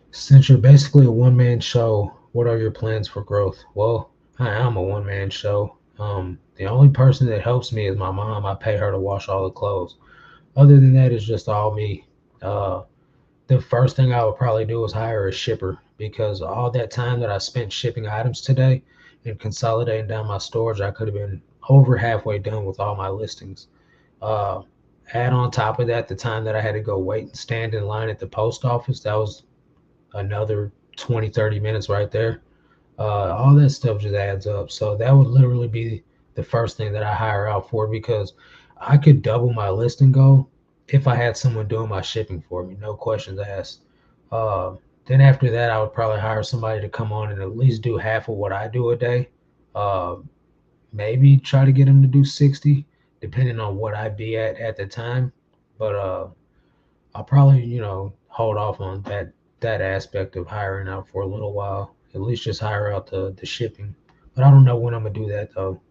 Since you're basically a one-man show, what are your plans for growth? Well, I am a one-man show. The only person that helps me is my mom. I pay her to wash all the clothes. Other than that, it's just all me. Uh, the first thing I would probably do is hire a shipper because all that time that I spent shipping items today and consolidating down my storage, I could have been over halfway done with all my listings. Uh, Add on top of that the time that I had to go wait and stand in line at the post office. That was another 20, 30 minutes right there. All that stuff just adds up. So that would literally be the first thing that I hire out for because I could double my listing goal if I had someone doing my shipping for me, no questions asked. Uh, then after that, I would probably hire somebody to come on and at least do half of what I do a day. Uh, Maybe try to get them to do 60, depending on what I be at the time. But I'll probably, hold off on that aspect of hiring out for a little while. At least just hire out the shipping. But I don't know when I'm gonna do that though.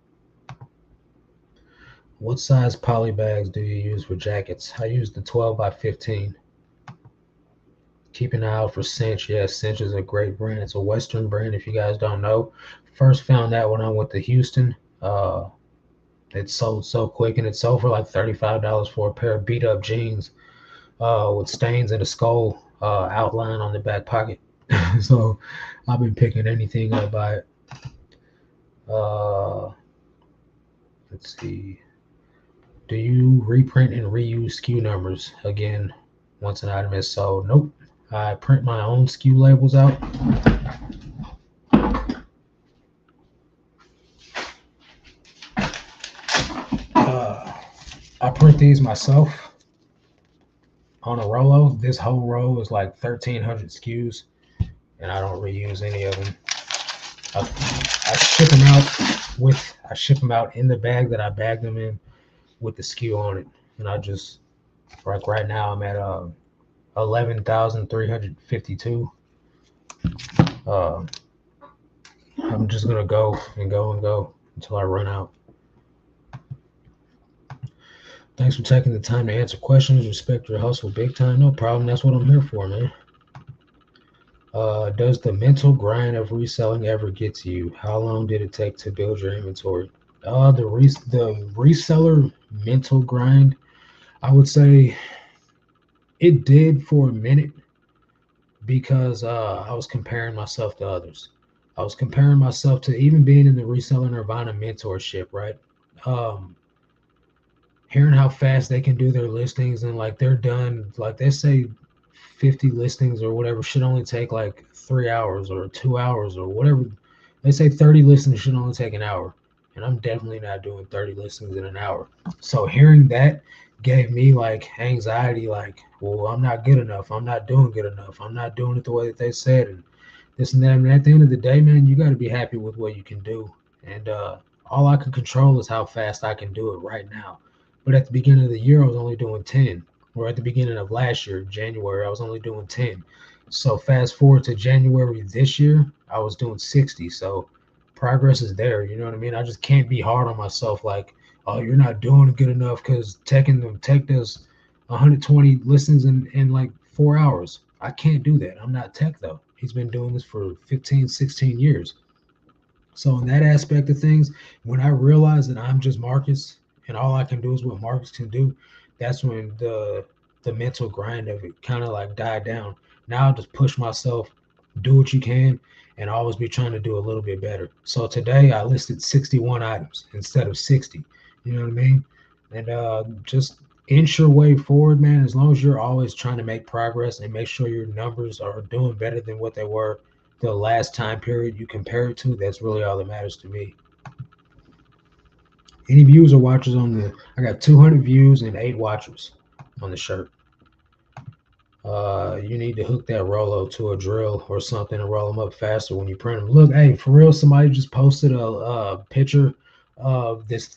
What size poly bags do you use for jackets? I use the 12 by 15. Keep an eye out for Cinch. Yes, Cinch is a great brand. It's a Western brand if you guys don't know. First found that when I went to Houston. It sold so quick and it sold for like $35 for a pair of beat up jeans with stains and a skull outline on the back pocket. So I've been picking anything up by it. Uh, let's see. Do you reprint and reuse SKU numbers again once an item is sold? Nope. I print my own SKU labels out. I print these myself on a Rolo. This whole row is like 1,300 SKUs, and I don't reuse any of them. I ship them out in the bag that I bag them in with the SKU on it. and I just like right now I'm at 11,352. Uh, I'm just gonna go and go and go until I run out. Thanks for taking the time to answer questions. Respect your hustle big time. No problem. That's what I'm here for, man. Does the mental grind of reselling ever get to you? How long did it take to build your inventory? The reseller mental grind, I would say it did for a minute because I was comparing myself to others. I was comparing myself to even being in the reseller Nirvana mentorship, right? Um, Hearing how fast they can do their listings and like they're done, like they say 50 listings or whatever should only take like 3 hours or 2 hours or whatever. They say 30 listings should only take an hour. And I'm definitely not doing 30 listings in an hour. So hearing that gave me like anxiety, like, well, I'm not good enough. I'm not doing good enough. I'm not doing it the way that they said. And this and that. And at the end of the day, man, you got to be happy with what you can do. And all I can control is how fast I can do it right now. But at the beginning of the year, I was only doing 10. Or at the beginning of last year, January, I was only doing 10. So fast forward to January this year, I was doing 60. So progress is there. You know what I mean? I just can't be hard on myself like, oh, you're not doing good enough because Tech does 120 listens in like 4 hours. I can't do that. I'm not Tech though. He's been doing this for 15, 16 years. So in that aspect of things, when I realize that I'm just Marcus and all I can do is what Marcus can do, that's when the mental grind of it kind of like died down. Now I just push myself, do what you can, and always be trying to do a little bit better. So today I listed 61 items instead of 60. You know what I mean? And just inch your way forward, man. As long as you're always trying to make progress and make sure your numbers are doing better than what they were the last time period you compare it to, that's really all that matters to me. Any views or watchers on the? I got 200 views and 8 watchers on the shirt. You need to hook that Rolo to a drill or something and roll them up faster when you print them. Look, hey, for real, somebody just posted a picture of this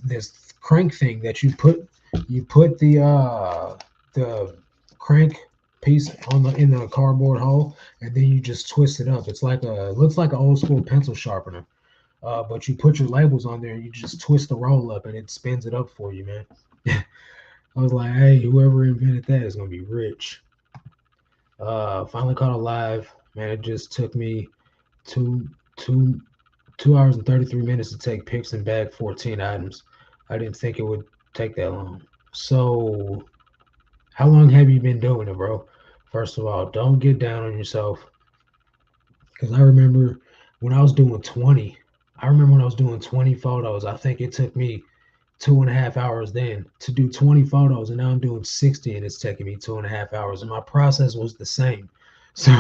crank thing that you put the crank piece on the in the cardboard hole and then you just twist it up. It's like a looks like an old school pencil sharpener. But you put your labels on there and you just twist the roll up and it spins it up for you, man. I was like, hey, whoever invented that is gonna be rich. Finally caught a live. Man, it just took me two two 2 hours and 33 minutes to take pics and bag 14 items. I didn't think it would take that long. So, how long have you been doing it, bro? First of all, don't get down on yourself. Because I remember when I was doing 20, I remember when I was doing 20 photos, I think it took me 2.5 hours then to do 20 photos, and now I'm doing 60 and it's taking me 2.5 hours. And my process was the same. So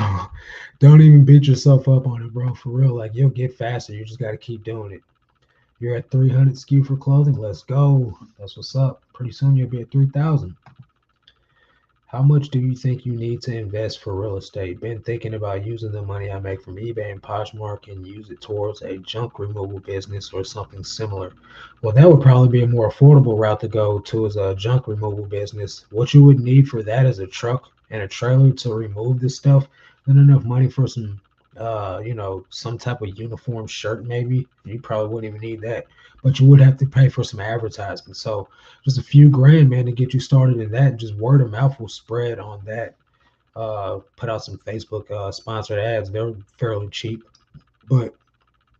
don't even beat yourself up on it, bro. For real. Like you'll get faster. You just got to keep doing it. You're at 300 SKU for clothing. Let's go. That's what's up. Pretty soon you'll be at 3,000. How much do you think you need to invest for real estate? Been thinking about using the money I make from eBay and Poshmark and use it towards a junk removal business or something similar. Well, that would probably be a more affordable route to go to as a junk removal business. What you would need for that is a truck and a trailer to remove this stuff, and enough money for some, some type of uniform shirt maybe. You probably wouldn't even need that, but you would have to pay for some advertising. So just a few grand, man, to get you started in that. Just word of mouth will spread on that. Put out some Facebook sponsored ads. They're fairly cheap, but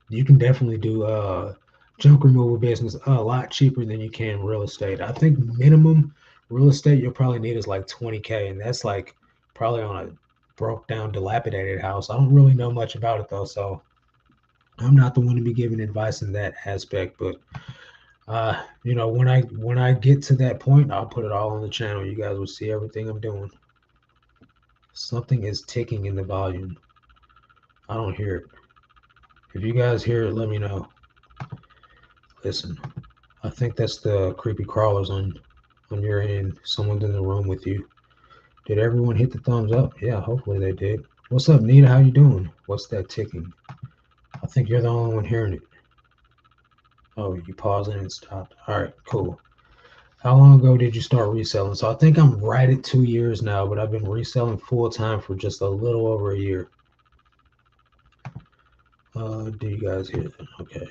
you can definitely do junk removal business a lot cheaper than you can real estate. I think minimum real estate you'll probably need is like 20K, and that's like probably on a broke down, dilapidated house. I don't really know much about it though, so I'm not the one to be giving advice in that aspect, but when I get to that point, I'll put it all on the channel. You guys will see everything I'm doing. Something is ticking in the volume. I don't hear it. If you guys hear it, let me know. Listen, I think that's the creepy crawlers on your end. Someone's in the room with you. Did everyone hit the thumbs up? Yeah, hopefully they did. What's up, Nita? How you doing? What's that ticking? I think you're the only one hearing it. Oh, you paused and stopped. All right, cool. How long ago did you start reselling? So I think I'm right at 2 years now, but I've been reselling full time for just a little over a year. Do you guys hear that? Okay.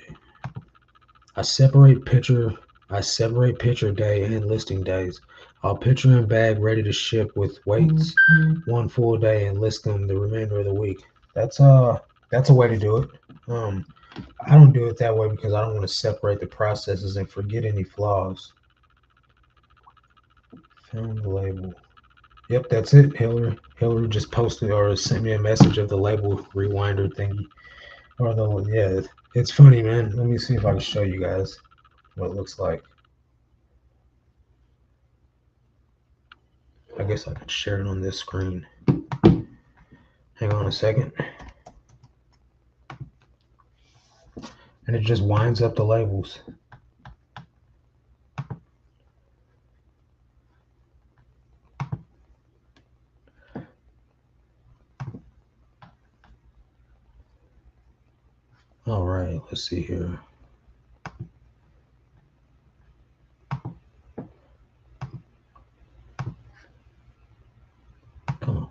I separate picture. I separate picture day and listing days. I'll picture and bag ready to ship with weights one full day and list them the remainder of the week. That's that's a way to do it. Um, I don't do it that way because I don't want to separate the processes and forget any flaws. Found the label. Yep, that's it. Hillary just posted or sent me a message of the label rewinder thingy. Or the yeah, it's funny, man. Let me see if I can show you guys what it looks like. I guess I could share it on this screen. Hang on a second. And it just winds up the labels. All right, let's see here. Come on.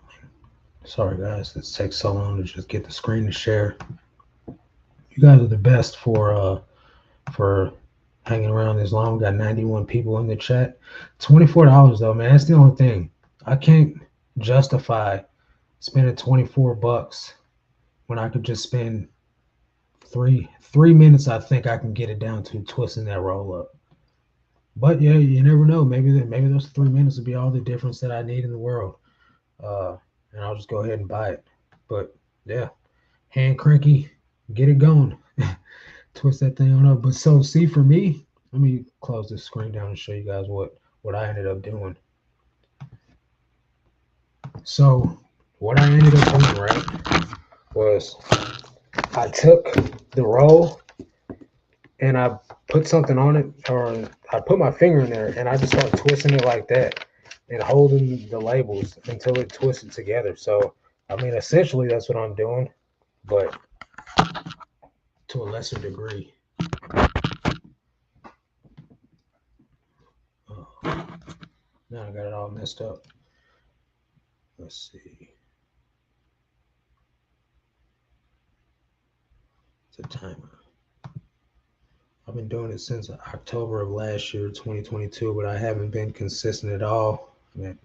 Sorry, guys. It takes so long to just get the screen to share. You guys are the best for hanging around this long. We got 91 people in the chat. $24 though, man. That's the only thing. I can't justify spending $24 when I could just spend three minutes. I think I can get it down to twisting that roll up. But yeah, you never know. Maybe those 3 minutes would be all the difference that I need in the world. And I'll just go ahead and buy it. But yeah, hand cranky, get it going. Twist that thing on up. But so see for me, let me close this screen down and show you guys what I ended up doing. So what I ended up doing, right, was I took the roll and I put something on it, or I put my finger in there and I just started twisting it like that and holding the labels until it twisted together. So I mean, essentially that's what I'm doing, but to a lesser degree. Now I got it all messed up. Let's see. It's a timer. I've been doing it since October of last year, 2022, but I haven't been consistent at all. I'm at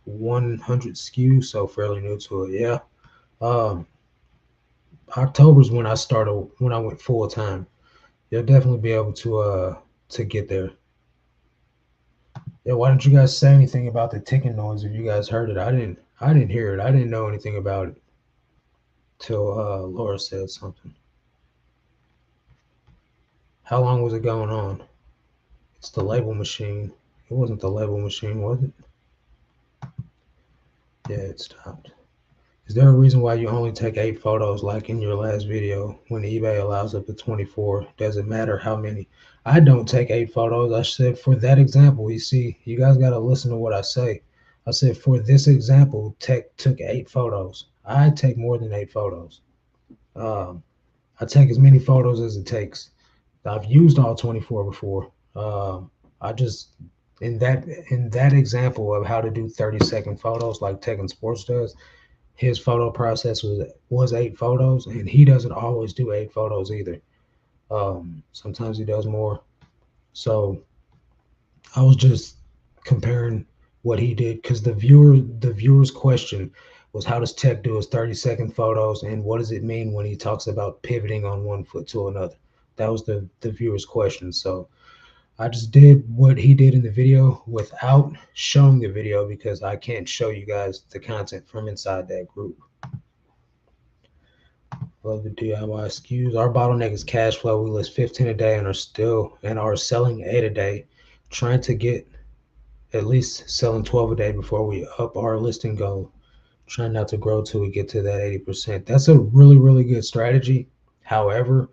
100 SKUs, so fairly new to it. Yeah. Um, October's when I went full time. You'll definitely be able to get there. Yeah, why didn't you guys say anything about the ticking noise if you guys heard it? I didn't hear it. I didn't know anything about it till Laura said something. How long was it going on? It's the label machine. It wasn't the label machine, was it? Yeah, it stopped. Is there a reason why you only take 8 photos like in your last video when eBay allows up to 24? Does it matter how many? I don't take 8 photos. I said for that example, you see, you guys got to listen to what I say. I said for this example, Tech took 8 photos. I take more than 8 photos. Um, I take as many photos as it takes. I've used all 24 before. I just in that example of how to do 30-second photos like Tekken Sports does, his photo process was 8 photos, and he doesn't always do 8 photos either. Sometimes he does more. So I was just comparing what he did because the viewer's question was how does Tech do his 30-second photos and what does it mean when he talks about pivoting on one foot to another? That was the viewer's question. So I just did what he did in the video without showing the video because I can't show you guys the content from inside that group. Love the DIY SKUs. Our bottleneck is cash flow. We list 15 a day and are selling 8 a day, trying to get at least selling 12 a day before we up our listing goal. Trying not to grow till we get to that 80%. That's a really, really good strategy. However,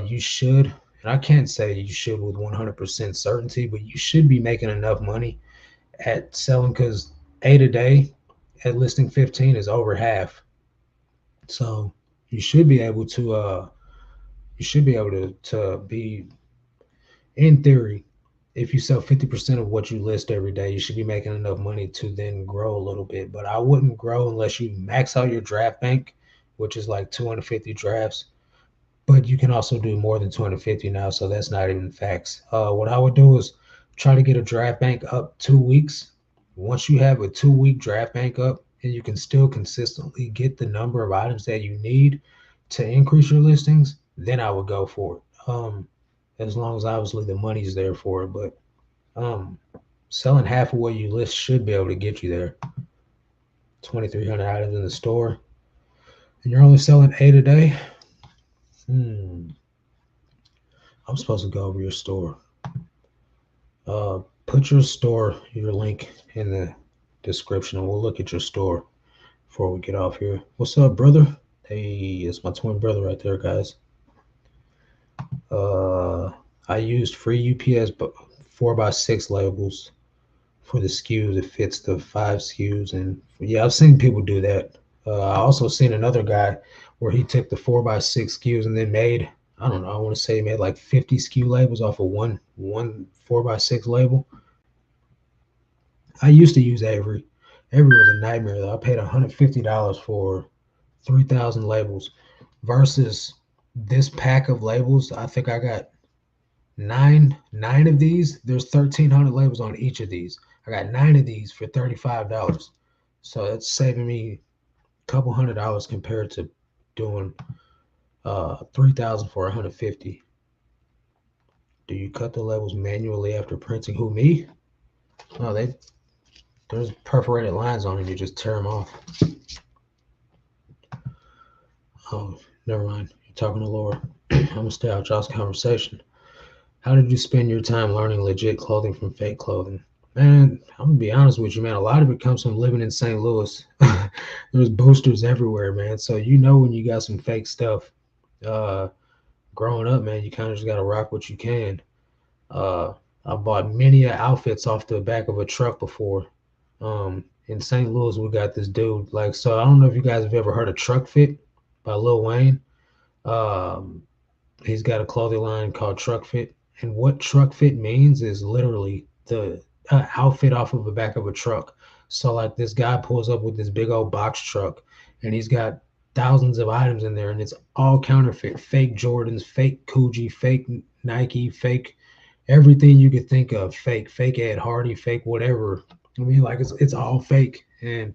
you should, and I can't say you should with 100% certainty, but you should be making enough money at selling because 8 a day at listing 15 is over half. So you should be able to be in theory if you sell 50% of what you list every day, you should be making enough money to then grow a little bit. But I wouldn't grow unless you max out your draft bank, which is like 250 drafts. But you can also do more than 250 now, so that's not even facts. What I would do is try to get a draft bank up 2 weeks. Once you have a 2 week draft bank up and you can still consistently get the number of items that you need to increase your listings, then I would go for it. As long as obviously the money's there for it. But um, selling half of what you list should be able to get you there. 2,300 items in the store, and you're only selling 8 a day. Hmm. I'm supposed to go over your store. Put your link in the description, and we'll look at your store before we get off here. What's up, brother? Hey, it's my twin brother right there, guys. Uh, I used free UPS 4x6 labels for the SKUs. It fits the 5 SKUs, and yeah, I've seen people do that. I also seen another guy where he took the 4x6 SKUs and then made, I don't know, I want to say he made like 50 SKU labels off of one 4x6 label. I used to use Avery. Avery was a nightmare though. I paid $150 for 3,000 labels versus this pack of labels. I think I got nine of these. There's 1,300 labels on each of these. I got 9 of these for $35. So that's saving me a couple $100 compared to doing 3,000 for 150. Do you cut the labels manually after printing? Who, me? No, there's perforated lines on it. You just tear them off. Oh, never mind. You're talking to Laura. I'm gonna stay out y'all's conversation. How did you spend your time learning legit clothing from fake clothing? Man, I'm gonna be honest with you, man. A lot of it comes from living in St. Louis. There's boosters everywhere, man. So you know when you got some fake stuff. Uh, Growing up, man, you kind of just gotta rock what you can. Uh, I bought many outfits off the back of a truck before. In St. Louis, we got this dude. Like, so I don't know if you guys have ever heard of Truck Fit by Lil Wayne. Um, he's got a clothing line called Truck Fit, and what Truck Fit means is literally the outfit off of the back of a truck. So like this guy pulls up with this big old box truck, and he's got thousands of items in there, and it's all counterfeit, fake Jordans, fake Coogee, fake Nike, fake everything you could think of, fake Ed Hardy, fake whatever. I mean, like it's all fake, and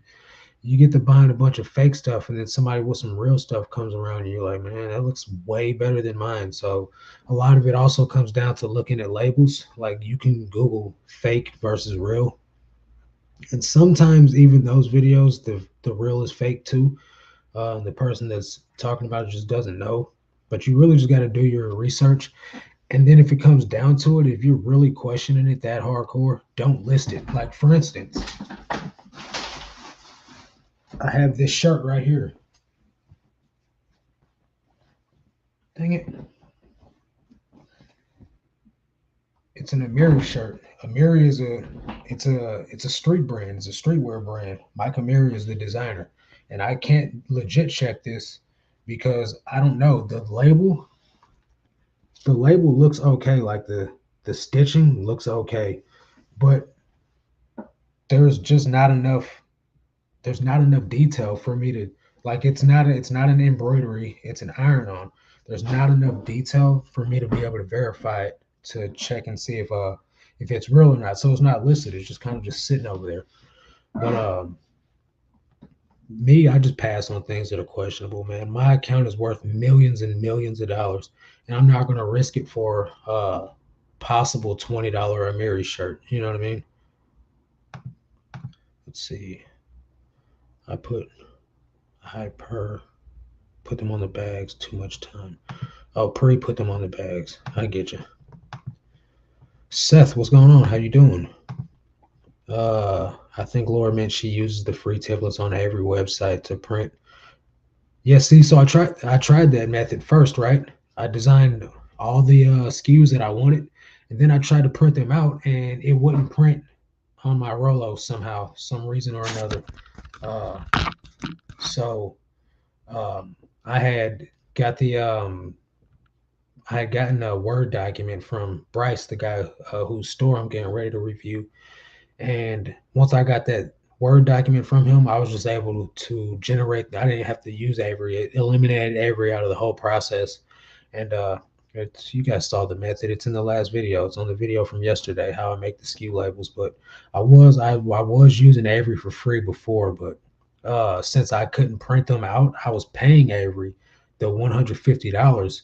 you get to buying a bunch of fake stuff, and then somebody with some real stuff comes around and you're like, man, that looks way better than mine. So a lot of it also comes down to looking at labels. Like you can Google fake versus real, and sometimes even those videos, the real is fake too. The person that's talking about it just doesn't know, but you really just got to do your research. And then if it comes down to it, if you're really questioning it that hardcore, don't list it. Like for instance, I have this shirt right here. Dang it. It's an Amiri shirt. Amiri is a street brand. It's a streetwear brand. Mike Amiri is the designer, and I can't legit check this because I don't know the label. The label looks okay, like the stitching looks okay, but there's just not enough. There's not enough detail for me to like. It's not an embroidery. It's an iron on. There's not enough detail for me to be able to verify it to check and see if it's real or not. So it's not listed. It's just kind of just sitting over there. But me, I just pass on things that are questionable, man. My account is worth millions and millions of dollars, and I'm not gonna risk it for a possible $20 Amiri shirt. You know what I mean? Let's see. I put hyper put them on the bags. Too much time. Oh, put them on the bags. I get you. Seth, what's going on? How you doing? I think Laura meant she uses the free templates on every website to print. Yeah, see, so I tried that method first, right? I designed all the SKUs that I wanted, and then I tried to print them out, and it wouldn't print on my Rolo somehow, some reason or another. Uh, so I had got the I had gotten a Word document from Bryce, the guy whose store I'm getting ready to review. And once I got that Word document from him, I was just able to generate. I didn't have to use Avery. It eliminated Avery out of the whole process. And you guys saw the method. It's in the last video. It's on the video from yesterday how I make the SKU labels. But I was using Avery for free before, but since I couldn't print them out, I was paying Avery the $150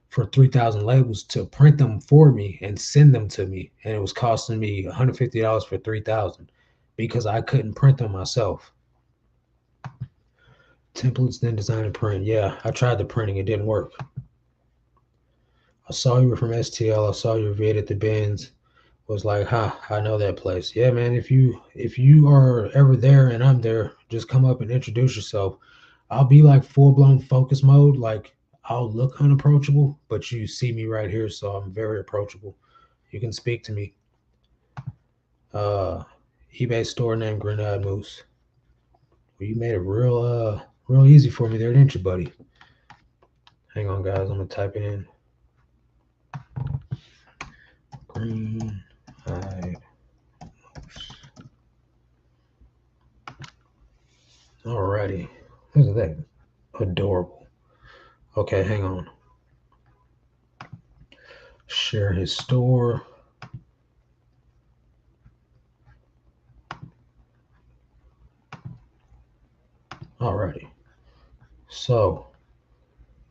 for 3,000 labels to print them for me and send them to me, and it was costing me $150 for 3,000 because I couldn't print them myself. Templates, then design and print. Yeah, I tried the printing, it didn't work. I saw you were from STL. I saw your vid at the bins. Was like, I know that place. Yeah, man. If you are ever there and I'm there, just come up and introduce yourself. I'll be like full blown focus mode. Like I'll look unapproachable, but you see me right here, so I'm very approachable. You can speak to me. Uh, eBay store name Grenade Moose. Well, you made it real easy for me there, didn't you, buddy? Hang on, guys. I'm gonna type it in. Green eyed moose. Alrighty. Look at that. Adorable. Okay, hang on. Share his store. Alrighty. So,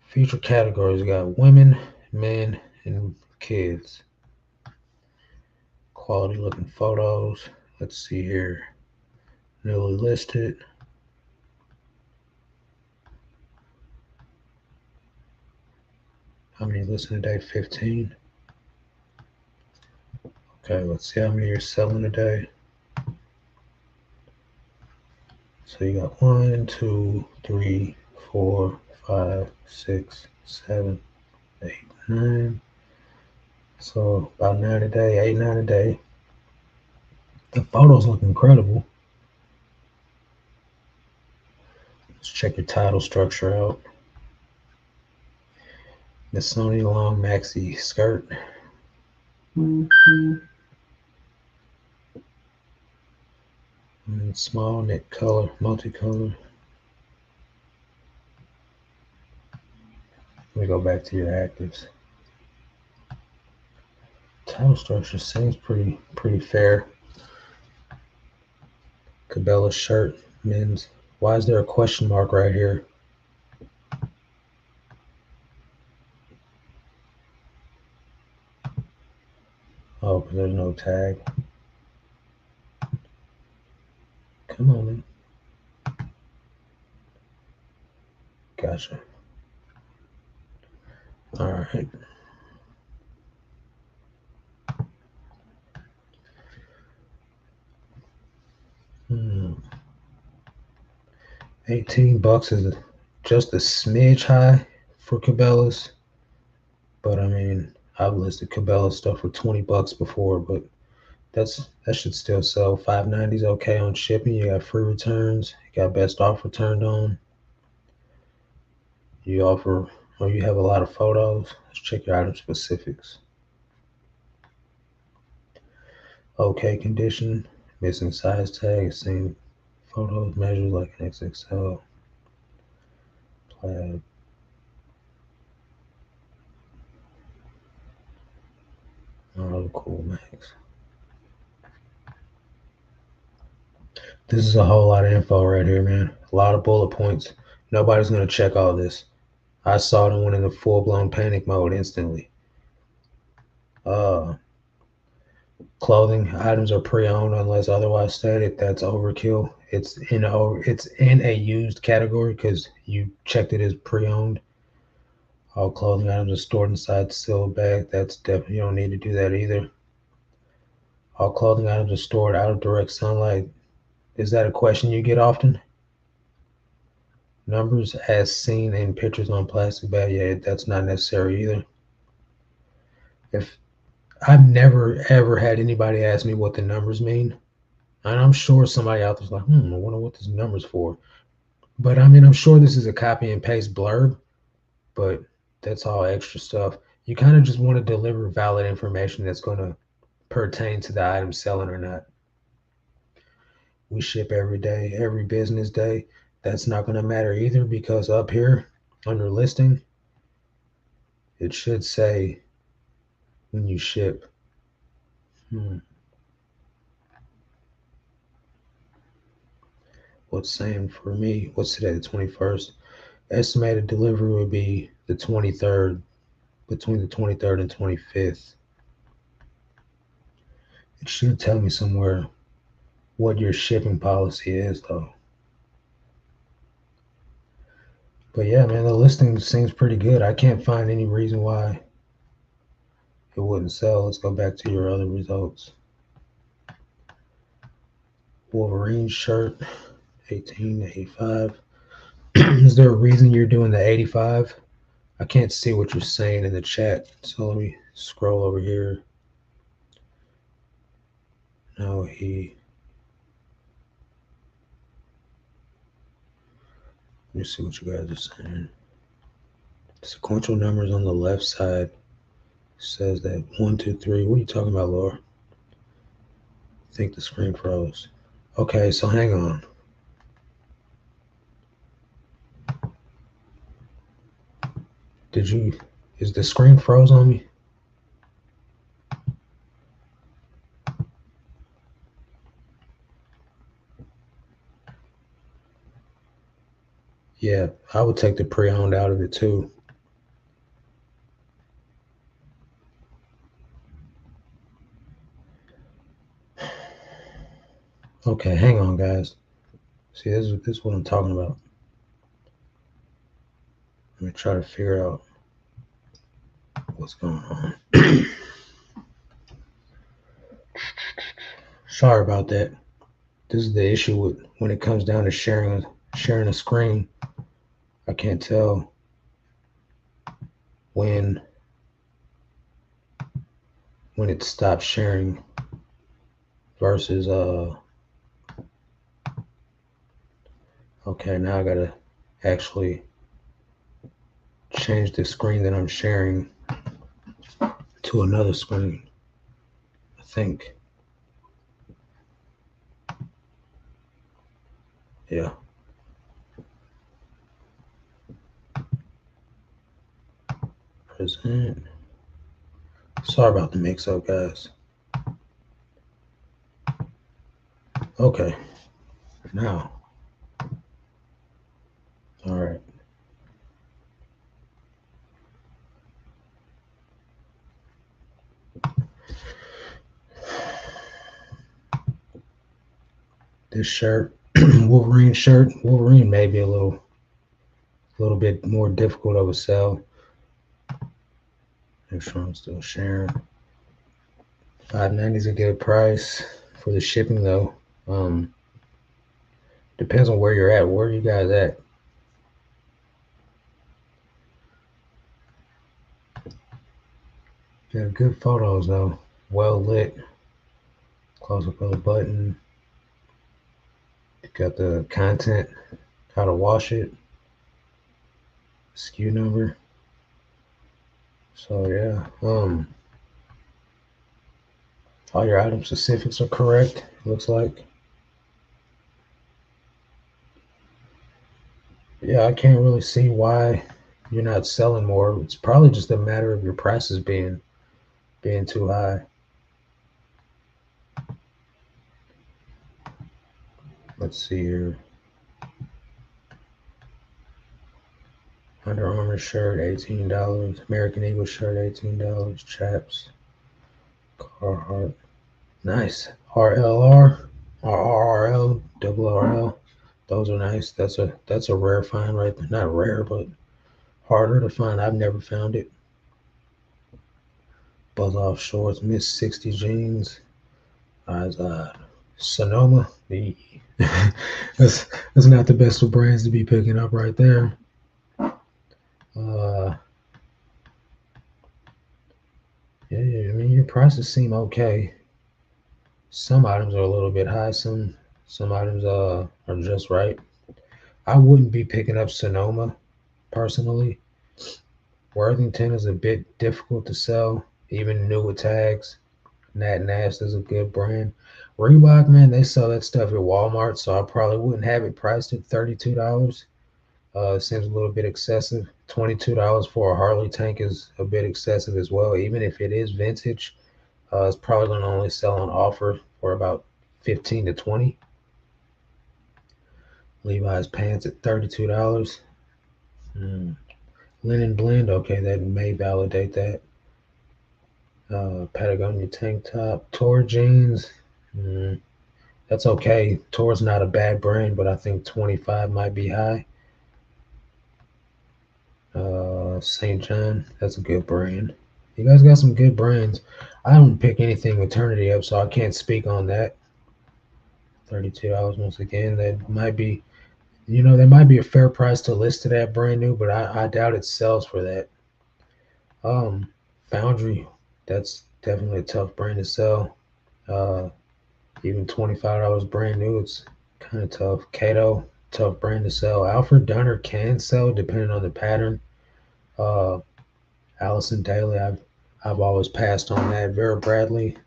feature categories. We got women, men, and kids. Quality looking photos. Let's see here. Newly listed. How many listing a day? 15. Okay, let's see how many you're selling a day. So you got 1, 2, 3, 4, 5, 6, 7, 8, 9. So about 9 a day, 8, 9 a day. The photos look incredible. Let's check your title structure out. The Sony long maxi skirt. And small knit color, multicolor. Let me go back to your actives. Title structure seems pretty fair. Cabela shirt, men's. Why is there a question mark right here? Oh, because there's no tag. Come on, man. Gotcha. All right. 18 bucks is just a smidge high for Cabela's, but I mean, I've listed Cabela stuff for 20 bucks before, but that should still sell. $5.90 is okay on shipping. You got free returns. You got best offer turned on. You offer, or you have a lot of photos. Let's check your item specifics. Okay condition, missing size tag, same photos, measures like an XXL. Plaid. Oh, cool, Max. This is a whole lot of info right here, man. A lot of bullet points. Nobody's going to check all this. I saw it and went into full-blown panic mode instantly. Clothing items are pre-owned unless otherwise stated. That's overkill. It's in a used category because you checked it as pre-owned. All clothing items are stored inside sealed bag. That's definitely, you don't need to do that either. All clothing items are stored out of direct sunlight. Is that a question you get often? Numbers as seen in pictures on plastic bag. Yeah, that's not necessary either. If I've never ever had anybody ask me what the numbers mean, and I'm sure somebody out there's like, I wonder what this number's for. But I mean, I'm sure this is a copy and paste blurb, but that's all extra stuff. You kind of just want to deliver valid information that's going to pertain to the item selling or not. We ship every day, every business day. That's not going to matter either because up here under listing, it should say when you ship. What's saying for me? What's today? The 21st. Estimated delivery would be the 23rd, between the 23rd and 25th. It should tell me somewhere what your shipping policy is, though. But yeah, man, the listing seems pretty good. I can't find any reason why it wouldn't sell. Let's go back to your other results. Wolverine shirt, 18 to 85. Is there a reason you're doing the 85? I can't see what you're saying in the chat, so let me scroll over here. No, let me see what you guys are saying. Sequential numbers on the left side says that 1, 2, 3. What are you talking about, Laura? I think the screen froze. Okay, so hang on. Is the screen froze on me? Yeah, I would take the pre-owned out of it too. Okay, hang on, guys. See, this is what I'm talking about. Let me try to figure out what's going on. Sorry about that. This is the issue with when it comes down to sharing a screen. I can't tell when it stops sharing versus okay, now I gotta actually change the screen that I'm sharing to another screen, I think. Yeah. Present. Sorry about the mix-up, guys. Okay. Now. All right. This shirt, Wolverine shirt. Wolverine may be a little bit more difficult of a sell. Make sure I'm still sharing. $5.90 is a good price for the shipping, though. Depends on where you're at. Where are you guys at? Yeah, good photos though. Well lit. Close up of the button. Got the content, how to wash it, SKU number. So yeah, all your item specifics are correct, looks like. Yeah, I can't really see why you're not selling more. It's probably just a matter of your prices being too high. Let's see here. Under Armour shirt, $18. American Eagle shirt, $18. Chaps, Carhartt. Nice. RLR, RRL, double RL. Those are nice. That's a rare find right there. Not rare, but harder to find. I've never found it. Buzz off shorts, Miss 60 jeans. Sonoma. That's not the best of brands to be picking up right there. Yeah, I mean your prices seem okay. Some items are a little bit high. Some items are just right. I wouldn't be picking up Sonoma personally. Worthington is a bit difficult to sell, even new with tags. Nat Nast is a good brand. Reebok, man, they sell that stuff at Walmart, so I probably wouldn't have it priced at $32. It seems a little bit excessive. $22 for a Harley tank is a bit excessive as well. Even if it is vintage, it's probably going to only sell on offer for about 15 to 20. Levi's pants at $32. Mm. Linen blend, okay, that may validate that. Patagonia tank top, Tor jeans. Mm, that's okay. Tor's not a bad brand, but I think 25 might be high. St. John, that's a good brand. You guys got some good brands. I don't pick anything maternity up, so I can't speak on that. $32 once again. That might be, that might be a fair price to list to that brand new, but I doubt it sells for that. Um, Foundry, that's definitely a tough brand to sell. Uh, Even $25 brand new, it's kind of tough. Kato, tough brand to sell. Alfred Dunner can sell depending on the pattern. Uh, Allison Daly, I've always passed on that. Vera Bradley,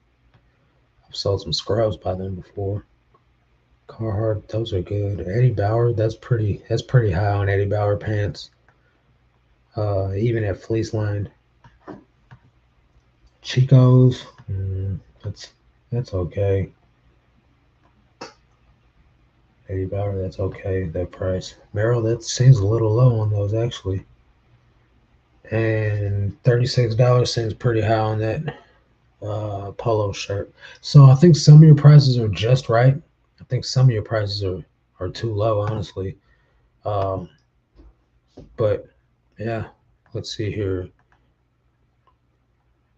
I've sold some scrubs by them before. Carhartt, those are good. Eddie Bauer, that's pretty high on Eddie Bauer pants. Even at fleece lined. Chico's, that's okay. Eddie Bauer, that's okay. That price. Merrill, that seems a little low on those actually. And $36 seems pretty high on that polo shirt. So I think some of your prices are just right. I think some of your prices are too low, honestly. Um, but yeah, let's see here.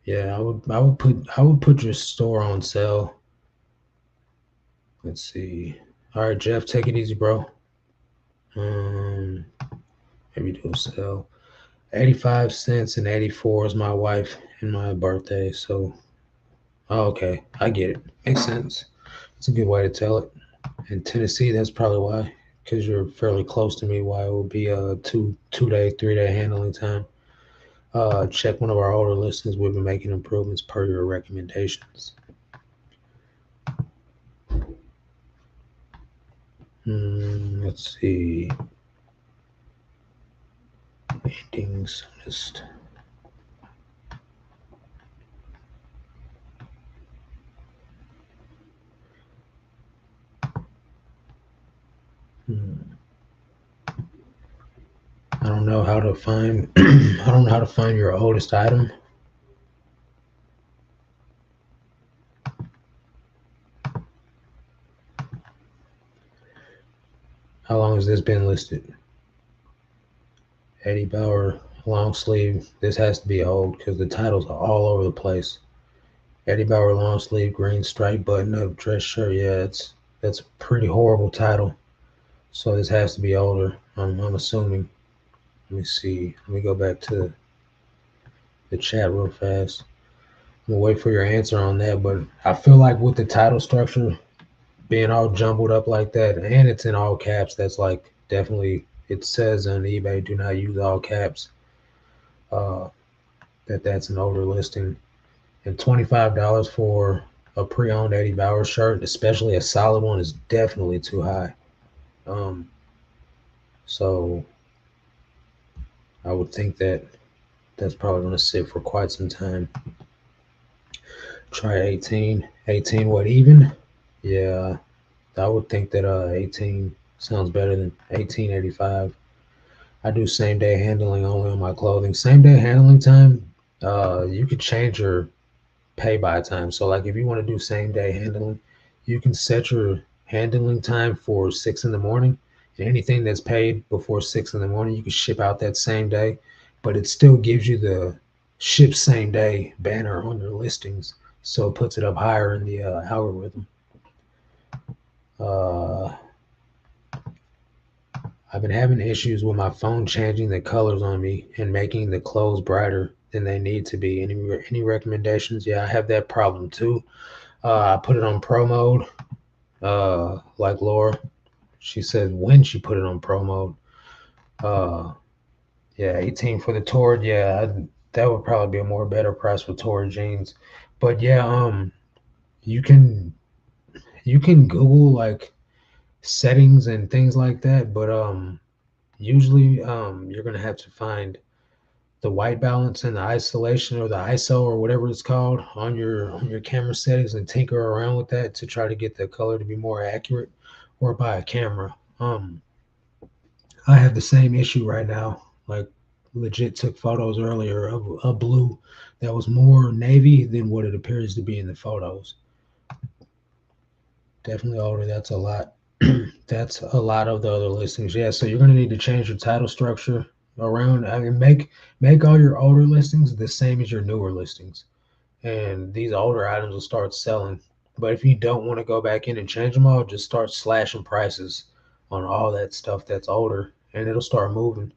Yeah, I would put your store on sale. Let's see. All right, Jeff, take it easy, bro. Um, Maybe do a sale. 85 cents and 84 is my wife and my birthday. So, oh, okay, I get it. Makes sense. It's a good way to tell it. In Tennessee, that's probably why, because you're fairly close to me. Why it will be a two day, 3 day handling time. Check one of our older listings. We've been making improvements per your recommendations. Let's see. Paintings. Just. Hmm. I don't know how to find. I don't know how to find your oldest item. How long has this been listed? Eddie Bauer long sleeve. This has to be old because the titles are all over the place. Eddie Bauer long sleeve green stripe button up dress shirt. Yeah, that's a pretty horrible title. So this has to be older. I'm assuming. Let me see. Let me go back to the chat real fast. I'm gonna wait for your answer on that, but I feel like with the title structure being all jumbled up like that, and it's in all caps, that's like definitely it says on eBay, do not use all caps. Uh, that's an older listing. And $25 for a pre-owned Eddie Bauer shirt, especially a solid one, is definitely too high. Um, so I would think that that's probably going to sit for quite some time. Try 18. 18 what, even? Yeah, I would think that 18 sounds better than 1885. I do same day handling only on my clothing. Same day handling time, you could change your pay by time. So like if you want to do same day handling, you can set your handling time for 6 in the morning. And anything that's paid before 6 in the morning, you can ship out that same day. But it still gives you the ship same day banner on your listings. So it puts it up higher in the algorithm. Uh, I've been having issues with my phone changing the colors on me and making the clothes brighter than they need to be. Any recommendations? Yeah, I have that problem too. I put it on pro mode, like Laura. She said when she put it on pro mode. Uh, Yeah, 18 for the Torrid. Yeah, that would probably be a more better price for Torrid jeans. But yeah, you can Google like settings and things like that, but usually you're gonna have to find the white balance and the isolation or the ISO or whatever it's called on your camera settings and tinker around with that to try to get the color to be more accurate or buy a camera. I have the same issue right now. Like legit took photos earlier of a blue that was more navy than what it appears to be in the photos. Definitely older. That's a lot. That's a lot of the other listings. Yeah, so you're gonna need to change your title structure around. I mean, make all your older listings the same as your newer listings, and these older items will start selling. But if you don't want to go back in and change them all, just start slashing prices on all that stuff that's older, and it'll start moving.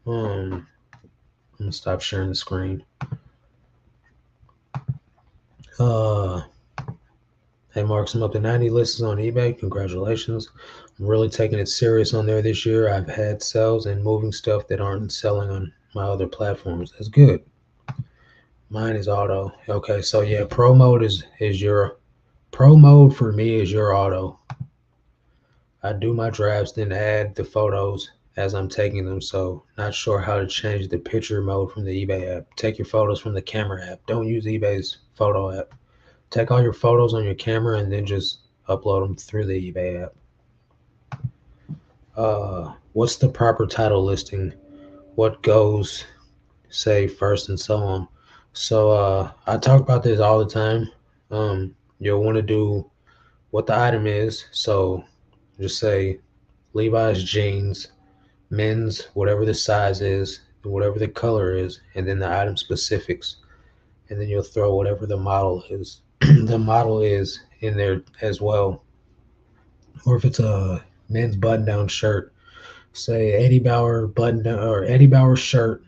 I'm gonna stop sharing the screen. Uh, Hey, Marks, I'm up to 90 listings on eBay. Congratulations. I'm really taking it serious on there this year. I've had sales and moving stuff that aren't selling on my other platforms. That's good. Mine is auto. Okay, so yeah, pro mode for me is your auto. I do my drafts, then add the photos as I'm taking them. So not sure how to change the picture mode from the eBay app. Take your photos from the camera app. Don't use eBay's photo app. Take all your photos on your camera and then just upload them through the eBay app. What's the proper title listing? What goes, say, first, and so on. So I talk about this all the time. You'll want to do what the item is. So just say Levi's jeans, men's, whatever the size is, whatever the color is, and then the item specifics. And then you'll throw whatever the model is. The model is in there as well. Or if it's a men's button down shirt, say Eddie Bauer button down or Eddie Bauer shirt,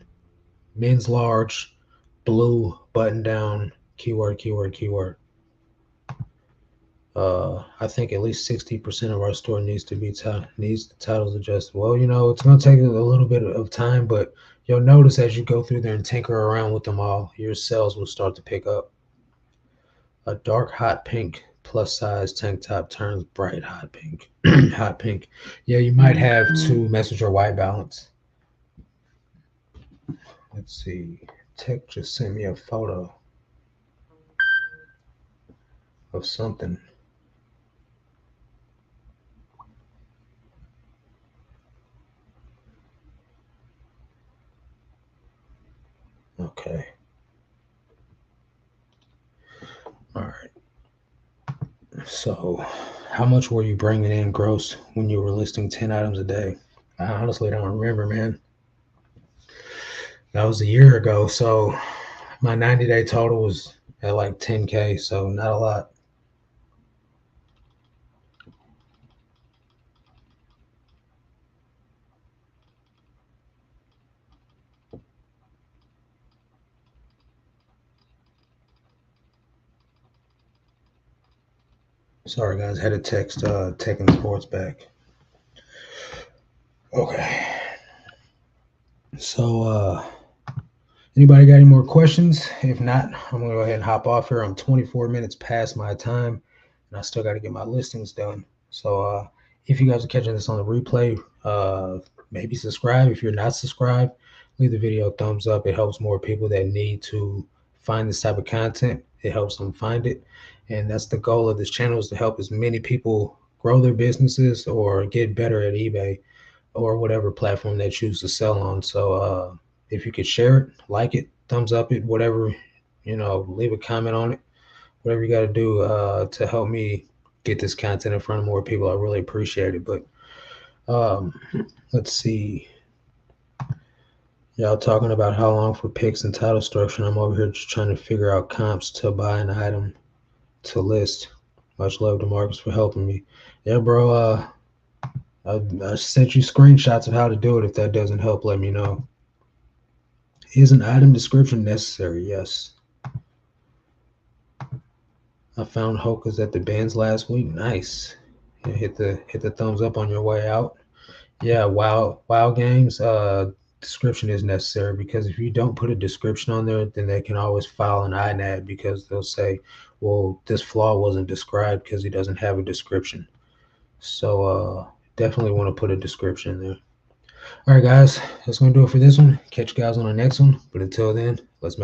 men's large, blue button down, keyword, keyword, keyword. I think at least 60% of our store needs the titles adjusted. Well, it's gonna take a little bit of time, but you'll notice as you go through there and tinker around with them all, your sales will start to pick up. A dark hot pink plus size tank top turns bright hot pink. Hot pink. Yeah, you might have to mess with your white balance. Let's see. Tech just sent me a photo of something. Okay. All right. So, how much were you bringing in gross when you were listing 10 items a day? I honestly don't remember, man. That was a year ago. So, my 90-day total was at like 10K. So, not a lot. Sorry, guys. Had to text taking sports back. Okay. So, anybody got any more questions? If not, I'm gonna go ahead and hop off here. I'm 24 minutes past my time, and I still got to get my listings done. So, if you guys are catching this on the replay, maybe subscribe. If you're not subscribed, leave the video a thumbs up. It helps more people that need to find this type of content. It helps them find it, and that's the goal of this channel, is to help as many people grow their businesses or get better at eBay or whatever platform they choose to sell on. So if you could share it, like it, thumbs up it, whatever, leave a comment on it, whatever you got to do to help me get this content in front of more people. I really appreciate it. But um, let's see. Y'all talking about how long for picks and title structure. I'm over here just trying to figure out comps to buy an item to list. Much love to Marcus for helping me. Yeah, bro. I sent you screenshots of how to do it. If that doesn't help, let me know. Is an item description necessary? Yes. I found Hokas at the bins last week. Nice. Yeah, hit the thumbs up on your way out. Yeah, WoW games, description is necessary because if you don't put a description on there, then they can always file an INAT because they'll say, well, this flaw wasn't described because he doesn't have a description. So definitely want to put a description in there. All right, guys, that's gonna do it for this one. Catch you guys on the next one. But until then, let's make